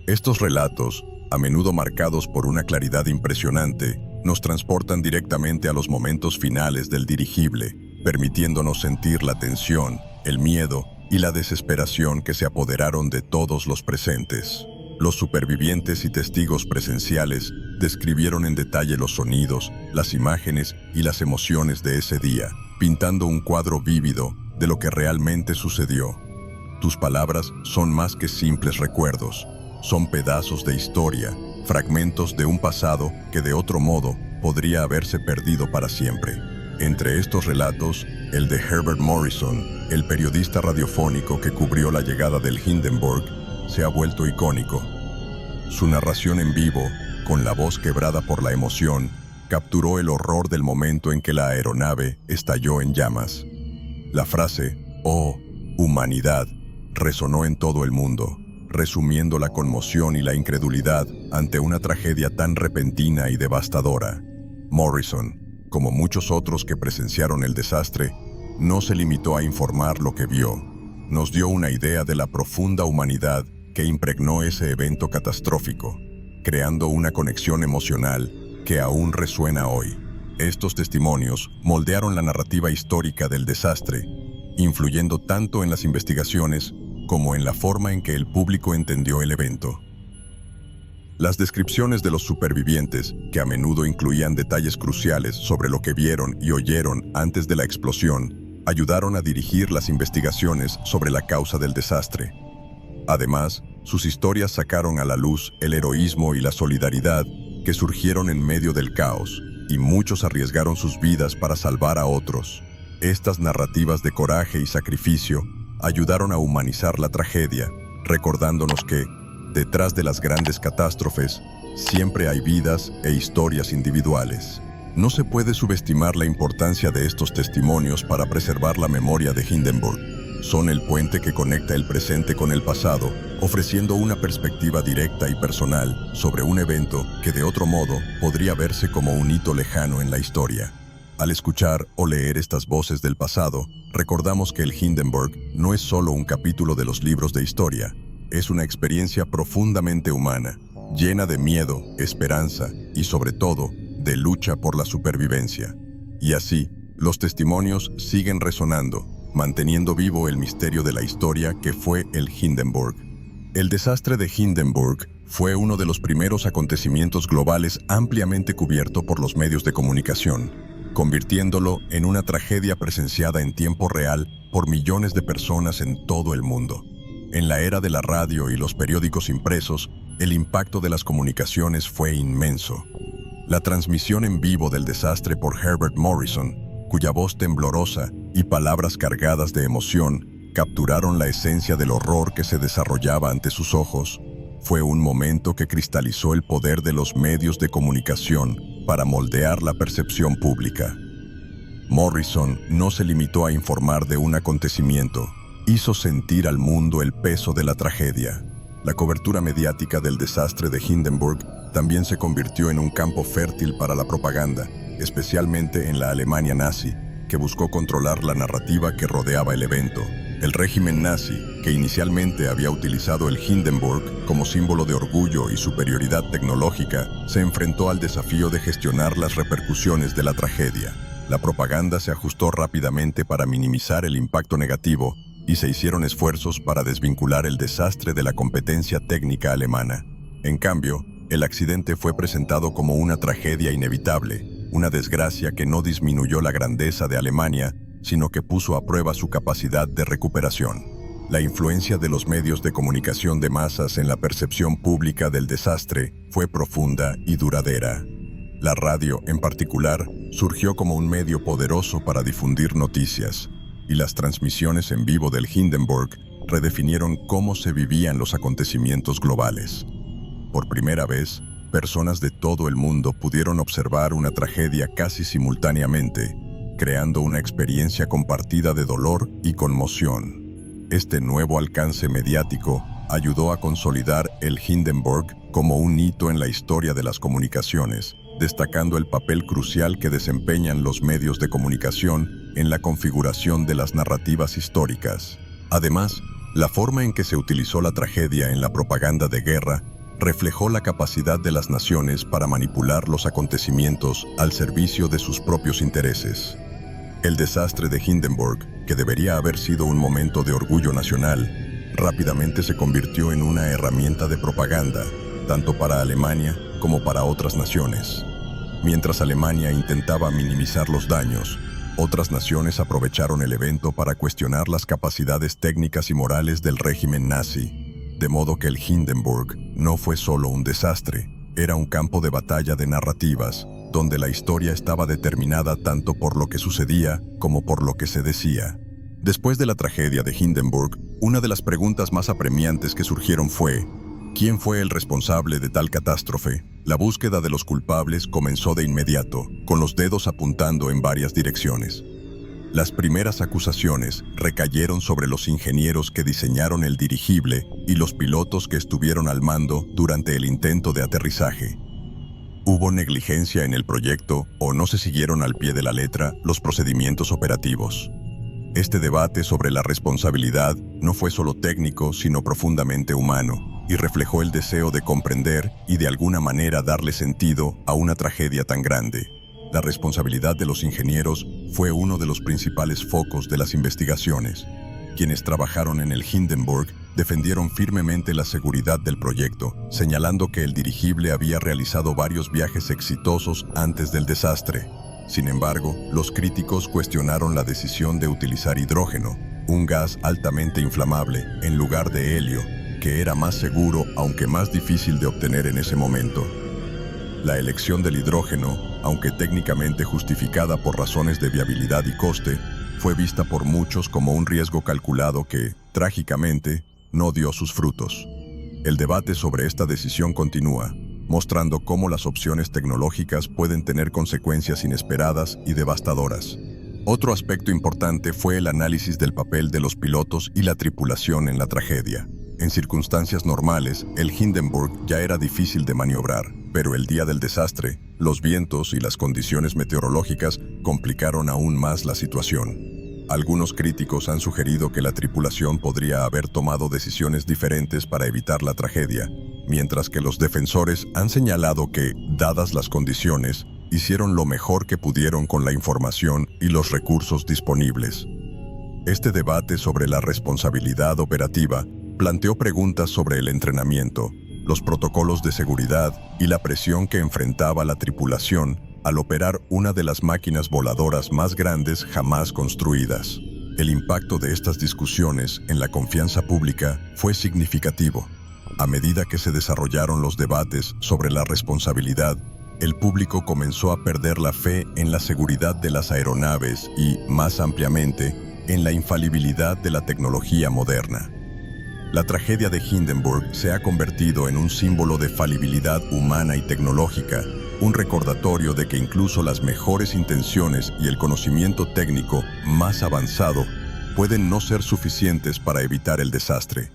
Estos relatos, a menudo marcados por una claridad impresionante, nos transportan directamente a los momentos finales del dirigible, permitiéndonos sentir la tensión, el miedo y la desesperación que se apoderaron de todos los presentes. Los supervivientes y testigos presenciales describieron en detalle los sonidos, las imágenes y las emociones de ese día, pintando un cuadro vívido de lo que realmente sucedió. Tus palabras son más que simples recuerdos. Son pedazos de historia, fragmentos de un pasado que de otro modo podría haberse perdido para siempre. Entre estos relatos, el de Herbert Morrison, el periodista radiofónico que cubrió la llegada del Hindenburg, se ha vuelto icónico. Su narración en vivo, con la voz quebrada por la emoción, capturó el horror del momento en que la aeronave estalló en llamas. La frase, «Oh, humanidad», resonó en todo el mundo, resumiendo la conmoción y la incredulidad ante una tragedia tan repentina y devastadora. Morrison, como muchos otros que presenciaron el desastre, no se limitó a informar lo que vio. Nos dio una idea de la profunda humanidad que impregnó ese evento catastrófico, creando una conexión emocional que aún resuena hoy. Estos testimonios moldearon la narrativa histórica del desastre, influyendo tanto en las investigaciones como en la forma en que el público entendió el evento. Las descripciones de los supervivientes, que a menudo incluían detalles cruciales sobre lo que vieron y oyeron antes de la explosión, ayudaron a dirigir las investigaciones sobre la causa del desastre. Además, sus historias sacaron a la luz el heroísmo y la solidaridad que surgieron en medio del caos, y muchos arriesgaron sus vidas para salvar a otros. Estas narrativas de coraje y sacrificio ayudaron a humanizar la tragedia, recordándonos que, detrás de las grandes catástrofes, siempre hay vidas e historias individuales. No se puede subestimar la importancia de estos testimonios para preservar la memoria de Hindenburg. Son el puente que conecta el presente con el pasado, ofreciendo una perspectiva directa y personal sobre un evento que de otro modo podría verse como un hito lejano en la historia. Al escuchar o leer estas voces del pasado, recordamos que el Hindenburg no es solo un capítulo de los libros de historia, es una experiencia profundamente humana, llena de miedo, esperanza y sobre todo, de lucha por la supervivencia. Y así, los testimonios siguen resonando, manteniendo vivo el misterio de la historia que fue el Hindenburg. El desastre de Hindenburg fue uno de los primeros acontecimientos globales ampliamente cubierto por los medios de comunicación, convirtiéndolo en una tragedia presenciada en tiempo real por millones de personas en todo el mundo. En la era de la radio y los periódicos impresos, el impacto de las comunicaciones fue inmenso. La transmisión en vivo del desastre por Herbert Morrison, cuya voz temblorosa y palabras cargadas de emoción capturaron la esencia del horror que se desarrollaba ante sus ojos, fue un momento que cristalizó el poder de los medios de comunicación para moldear la percepción pública. Morrison no se limitó a informar de un acontecimiento, hizo sentir al mundo el peso de la tragedia. La cobertura mediática del desastre de Hindenburg también se convirtió en un campo fértil para la propaganda, especialmente en la Alemania nazi, que buscó controlar la narrativa que rodeaba el evento. El régimen nazi, que inicialmente había utilizado el Hindenburg como símbolo de orgullo y superioridad tecnológica, se enfrentó al desafío de gestionar las repercusiones de la tragedia. La propaganda se ajustó rápidamente para minimizar el impacto negativo y se hicieron esfuerzos para desvincular el desastre de la competencia técnica alemana. En cambio, el accidente fue presentado como una tragedia inevitable, una desgracia que no disminuyó la grandeza de Alemania, sino que puso a prueba su capacidad de recuperación. La influencia de los medios de comunicación de masas en la percepción pública del desastre fue profunda y duradera. La radio, en particular, surgió como un medio poderoso para difundir noticias, y las transmisiones en vivo del Hindenburg redefinieron cómo se vivían los acontecimientos globales. Por primera vez, personas de todo el mundo pudieron observar una tragedia casi simultáneamente, creando una experiencia compartida de dolor y conmoción. Este nuevo alcance mediático ayudó a consolidar el Hindenburg como un hito en la historia de las comunicaciones, destacando el papel crucial que desempeñan los medios de comunicación en la configuración de las narrativas históricas. Además, la forma en que se utilizó la tragedia en la propaganda de guerra reflejó la capacidad de las naciones para manipular los acontecimientos al servicio de sus propios intereses. El desastre de Hindenburg, que debería haber sido un momento de orgullo nacional, rápidamente se convirtió en una herramienta de propaganda, tanto para Alemania como para otras naciones. Mientras Alemania intentaba minimizar los daños, Otras naciones aprovecharon el evento para cuestionar las capacidades técnicas y morales del régimen nazi, de modo que el Hindenburg no fue solo un desastre, era un campo de batalla de narrativas, donde la historia estaba determinada tanto por lo que sucedía como por lo que se decía. Después de la tragedia de Hindenburg, una de las preguntas más apremiantes que surgieron fue: ¿quién fue el responsable de tal catástrofe? La búsqueda de los culpables comenzó de inmediato, con los dedos apuntando en varias direcciones. Las primeras acusaciones recayeron sobre los ingenieros que diseñaron el dirigible y los pilotos que estuvieron al mando durante el intento de aterrizaje. ¿Hubo negligencia en el proyecto o no se siguieron al pie de la letra los procedimientos operativos? Este debate sobre la responsabilidad no fue solo técnico, sino profundamente humano, y reflejó el deseo de comprender y de alguna manera darle sentido a una tragedia tan grande. La responsabilidad de los ingenieros fue uno de los principales focos de las investigaciones. Quienes trabajaron en el Hindenburg defendieron firmemente la seguridad del proyecto, señalando que el dirigible había realizado varios viajes exitosos antes del desastre. Sin embargo, los críticos cuestionaron la decisión de utilizar hidrógeno, un gas altamente inflamable, en lugar de helio, que era más seguro aunque más difícil de obtener en ese momento. La elección del hidrógeno, aunque técnicamente justificada por razones de viabilidad y coste, fue vista por muchos como un riesgo calculado que, trágicamente, no dio sus frutos. El debate sobre esta decisión continúa, mostrando cómo las opciones tecnológicas pueden tener consecuencias inesperadas y devastadoras. Otro aspecto importante fue el análisis del papel de los pilotos y la tripulación en la tragedia. En circunstancias normales, el Hindenburg ya era difícil de maniobrar, pero el día del desastre, los vientos y las condiciones meteorológicas complicaron aún más la situación. Algunos críticos han sugerido que la tripulación podría haber tomado decisiones diferentes para evitar la tragedia, mientras que los defensores han señalado que, dadas las condiciones, hicieron lo mejor que pudieron con la información y los recursos disponibles. Este debate sobre la responsabilidad operativa planteó preguntas sobre el entrenamiento, los protocolos de seguridad y la presión que enfrentaba la tripulación al operar una de las máquinas voladoras más grandes jamás construidas. El impacto de estas discusiones en la confianza pública fue significativo. A medida que se desarrollaron los debates sobre la responsabilidad, el público comenzó a perder la fe en la seguridad de las aeronaves y, más ampliamente, en la infalibilidad de la tecnología moderna. La tragedia de Hindenburg se ha convertido en un símbolo de falibilidad humana y tecnológica, un recordatorio de que incluso las mejores intenciones y el conocimiento técnico más avanzado pueden no ser suficientes para evitar el desastre.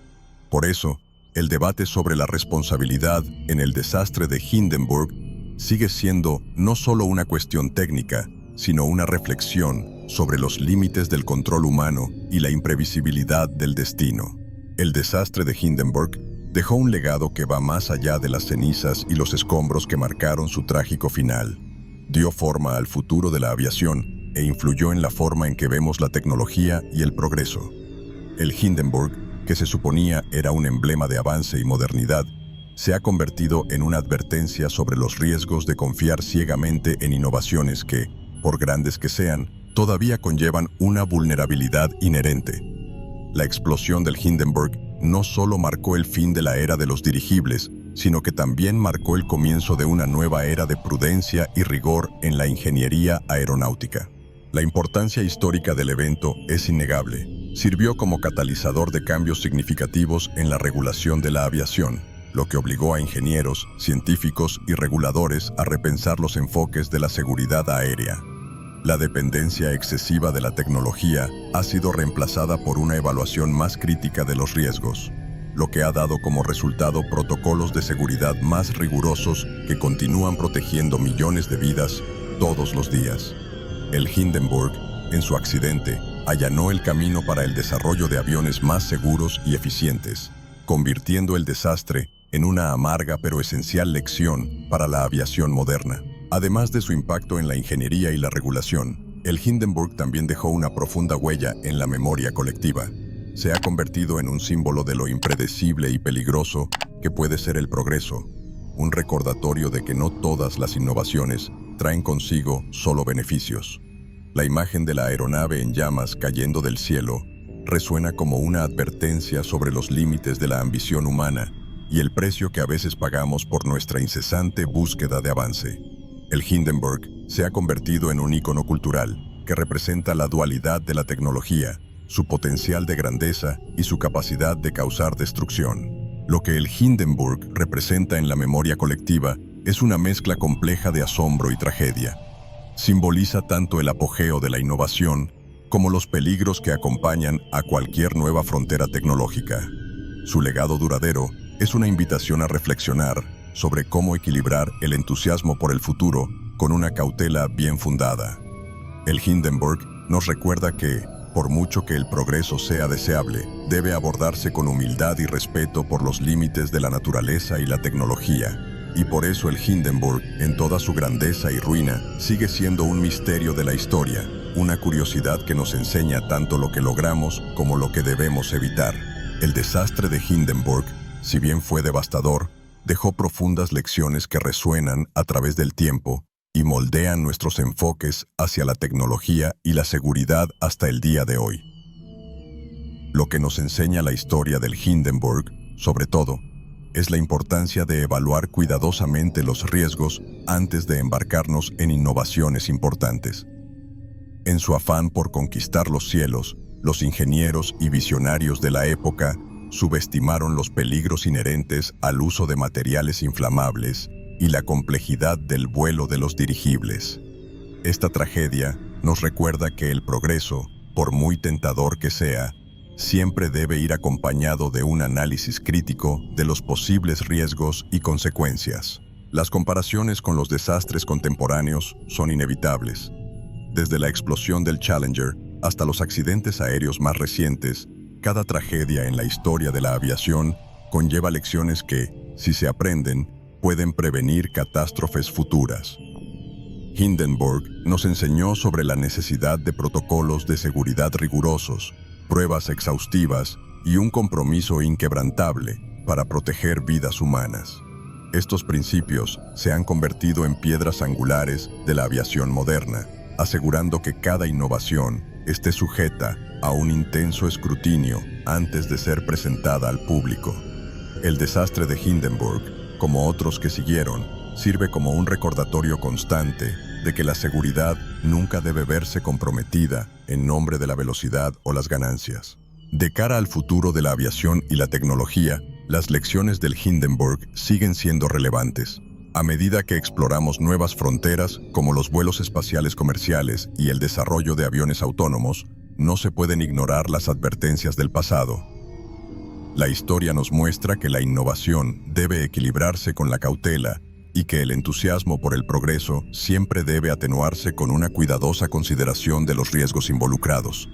Por eso, el debate sobre la responsabilidad en el desastre de Hindenburg sigue siendo no solo una cuestión técnica, sino una reflexión sobre los límites del control humano y la imprevisibilidad del destino. El desastre de Hindenburg dejó un legado que va más allá de las cenizas y los escombros que marcaron su trágico final. Dio forma al futuro de la aviación e influyó en la forma en que vemos la tecnología y el progreso. El Hindenburg, que se suponía era un emblema de avance y modernidad, se ha convertido en una advertencia sobre los riesgos de confiar ciegamente en innovaciones que, por grandes que sean, todavía conllevan una vulnerabilidad inherente. La explosión del Hindenburg no solo marcó el fin de la era de los dirigibles, sino que también marcó el comienzo de una nueva era de prudencia y rigor en la ingeniería aeronáutica. La importancia histórica del evento es innegable. Sirvió como catalizador de cambios significativos en la regulación de la aviación, lo que obligó a ingenieros, científicos y reguladores a repensar los enfoques de la seguridad aérea. La dependencia excesiva de la tecnología ha sido reemplazada por una evaluación más crítica de los riesgos, lo que ha dado como resultado protocolos de seguridad más rigurosos que continúan protegiendo millones de vidas todos los días. El Hindenburg, en su accidente, allanó el camino para el desarrollo de aviones más seguros y eficientes, convirtiendo el desastre en una amarga pero esencial lección para la aviación moderna. Además de su impacto en la ingeniería y la regulación, el Hindenburg también dejó una profunda huella en la memoria colectiva. Se ha convertido en un símbolo de lo impredecible y peligroso que puede ser el progreso, un recordatorio de que no todas las innovaciones traen consigo solo beneficios. La imagen de la aeronave en llamas cayendo del cielo resuena como una advertencia sobre los límites de la ambición humana y el precio que a veces pagamos por nuestra incesante búsqueda de avance. El Hindenburg se ha convertido en un ícono cultural que representa la dualidad de la tecnología, su potencial de grandeza y su capacidad de causar destrucción. Lo que el Hindenburg representa en la memoria colectiva es una mezcla compleja de asombro y tragedia. Simboliza tanto el apogeo de la innovación como los peligros que acompañan a cualquier nueva frontera tecnológica. Su legado duradero es una invitación a reflexionar sobre cómo equilibrar el entusiasmo por el futuro con una cautela bien fundada. El Hindenburg nos recuerda que, por mucho que el progreso sea deseable, debe abordarse con humildad y respeto por los límites de la naturaleza y la tecnología. Y por eso el Hindenburg, en toda su grandeza y ruina, sigue siendo un misterio de la historia, una curiosidad que nos enseña tanto lo que logramos como lo que debemos evitar. El desastre de Hindenburg, si bien fue devastador, dejó profundas lecciones que resuenan a través del tiempo y moldean nuestros enfoques hacia la tecnología y la seguridad hasta el día de hoy. Lo que nos enseña la historia del Hindenburg, sobre todo, es la importancia de evaluar cuidadosamente los riesgos antes de embarcarnos en innovaciones importantes. En su afán por conquistar los cielos, los ingenieros y visionarios de la época subestimaron los peligros inherentes al uso de materiales inflamables y la complejidad del vuelo de los dirigibles. Esta tragedia nos recuerda que el progreso, por muy tentador que sea, siempre debe ir acompañado de un análisis crítico de los posibles riesgos y consecuencias. Las comparaciones con los desastres contemporáneos son inevitables. Desde la explosión del Challenger hasta los accidentes aéreos más recientes, cada tragedia en la historia de la aviación conlleva lecciones que, si se aprenden, pueden prevenir catástrofes futuras. Hindenburg nos enseñó sobre la necesidad de protocolos de seguridad rigurosos, pruebas exhaustivas y un compromiso inquebrantable para proteger vidas humanas. Estos principios se han convertido en piedras angulares de la aviación moderna, asegurando que cada innovación esté sujeta a un intenso escrutinio antes de ser presentada al público. El desastre de Hindenburg, como otros que siguieron, sirve como un recordatorio constante de que la seguridad nunca debe verse comprometida en nombre de la velocidad o las ganancias. De cara al futuro de la aviación y la tecnología, las lecciones del Hindenburg siguen siendo relevantes. A medida que exploramos nuevas fronteras, como los vuelos espaciales comerciales y el desarrollo de aviones autónomos, no se pueden ignorar las advertencias del pasado. La historia nos muestra que la innovación debe equilibrarse con la cautela y que el entusiasmo por el progreso siempre debe atenuarse con una cuidadosa consideración de los riesgos involucrados.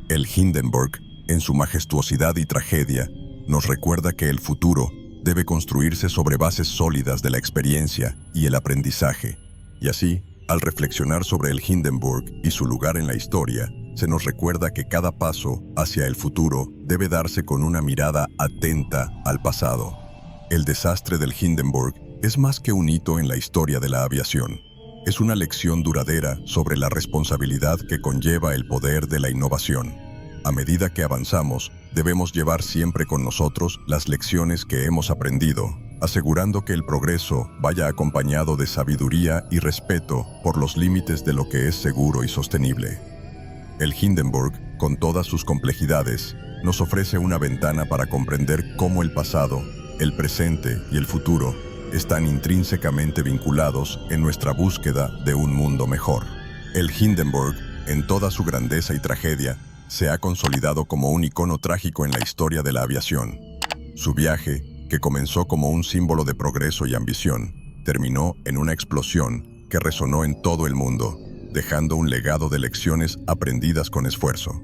El Hindenburg, en su majestuosidad y tragedia, nos recuerda que el futuro debe construirse sobre bases sólidas de la experiencia y el aprendizaje. Y así, al reflexionar sobre el Hindenburg y su lugar en la historia, se nos recuerda que cada paso hacia el futuro debe darse con una mirada atenta al pasado. El desastre del Hindenburg es más que un hito en la historia de la aviación. Es una lección duradera sobre la responsabilidad que conlleva el poder de la innovación. A medida que avanzamos, debemos llevar siempre con nosotros las lecciones que hemos aprendido, asegurando que el progreso vaya acompañado de sabiduría y respeto por los límites de lo que es seguro y sostenible. El Hindenburg, con todas sus complejidades, nos ofrece una ventana para comprender cómo el pasado, el presente y el futuro están intrínsecamente vinculados en nuestra búsqueda de un mundo mejor. El Hindenburg, en toda su grandeza y tragedia, se ha consolidado como un icono trágico en la historia de la aviación. Su viaje, que comenzó como un símbolo de progreso y ambición, terminó en una explosión que resonó en todo el mundo, dejando un legado de lecciones aprendidas con esfuerzo.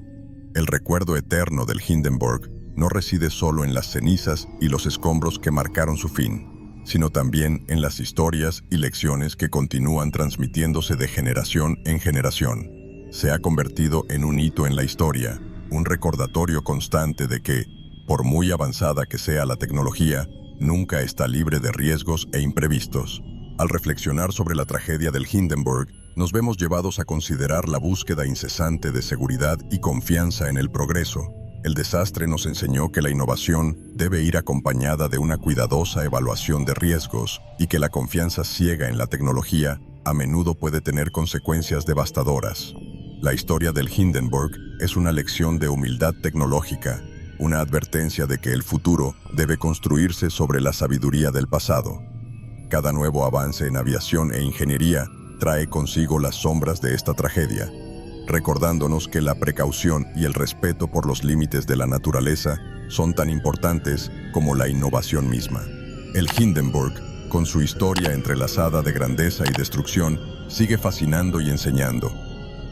El recuerdo eterno del Hindenburg no reside solo en las cenizas y los escombros que marcaron su fin, sino también en las historias y lecciones que continúan transmitiéndose de generación en generación. Se ha convertido en un hito en la historia, un recordatorio constante de que, por muy avanzada que sea la tecnología, nunca está libre de riesgos e imprevistos. Al reflexionar sobre la tragedia del Hindenburg, nos vemos llevados a considerar la búsqueda incesante de seguridad y confianza en el progreso. El desastre nos enseñó que la innovación debe ir acompañada de una cuidadosa evaluación de riesgos y que la confianza ciega en la tecnología a menudo puede tener consecuencias devastadoras. La historia del Hindenburg es una lección de humildad tecnológica, una advertencia de que el futuro debe construirse sobre la sabiduría del pasado. Cada nuevo avance en aviación e ingeniería trae consigo las sombras de esta tragedia, recordándonos que la precaución y el respeto por los límites de la naturaleza son tan importantes como la innovación misma. El Hindenburg, con su historia entrelazada de grandeza y destrucción, sigue fascinando y enseñando.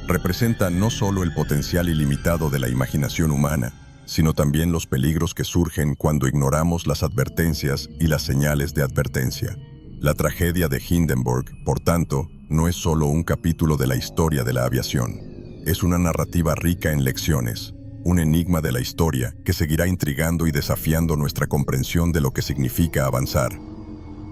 Representa no solo el potencial ilimitado de la imaginación humana, sino también los peligros que surgen cuando ignoramos las advertencias y las señales de advertencia. La tragedia de Hindenburg, por tanto, no es solo un capítulo de la historia de la aviación. Es una narrativa rica en lecciones, un enigma de la historia que seguirá intrigando y desafiando nuestra comprensión de lo que significa avanzar.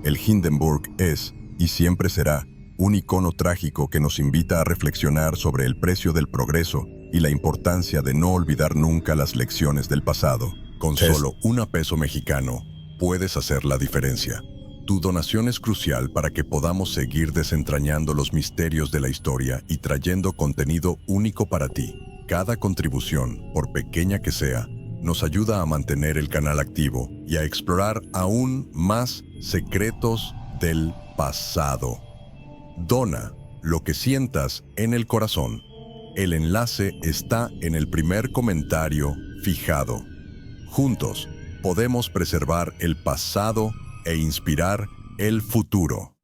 El Hindenburg es, y siempre será, un icono trágico que nos invita a reflexionar sobre el precio del progreso y la importancia de no olvidar nunca las lecciones del pasado. Con solo $1 mexicano, puedes hacer la diferencia. Tu donación es crucial para que podamos seguir desentrañando los misterios de la historia y trayendo contenido único para ti. Cada contribución, por pequeña que sea, nos ayuda a mantener el canal activo y a explorar aún más secretos del pasado. Dona lo que sientas en el corazón. El enlace está en el primer comentario fijado. Juntos podemos preservar el pasado e inspirar el futuro.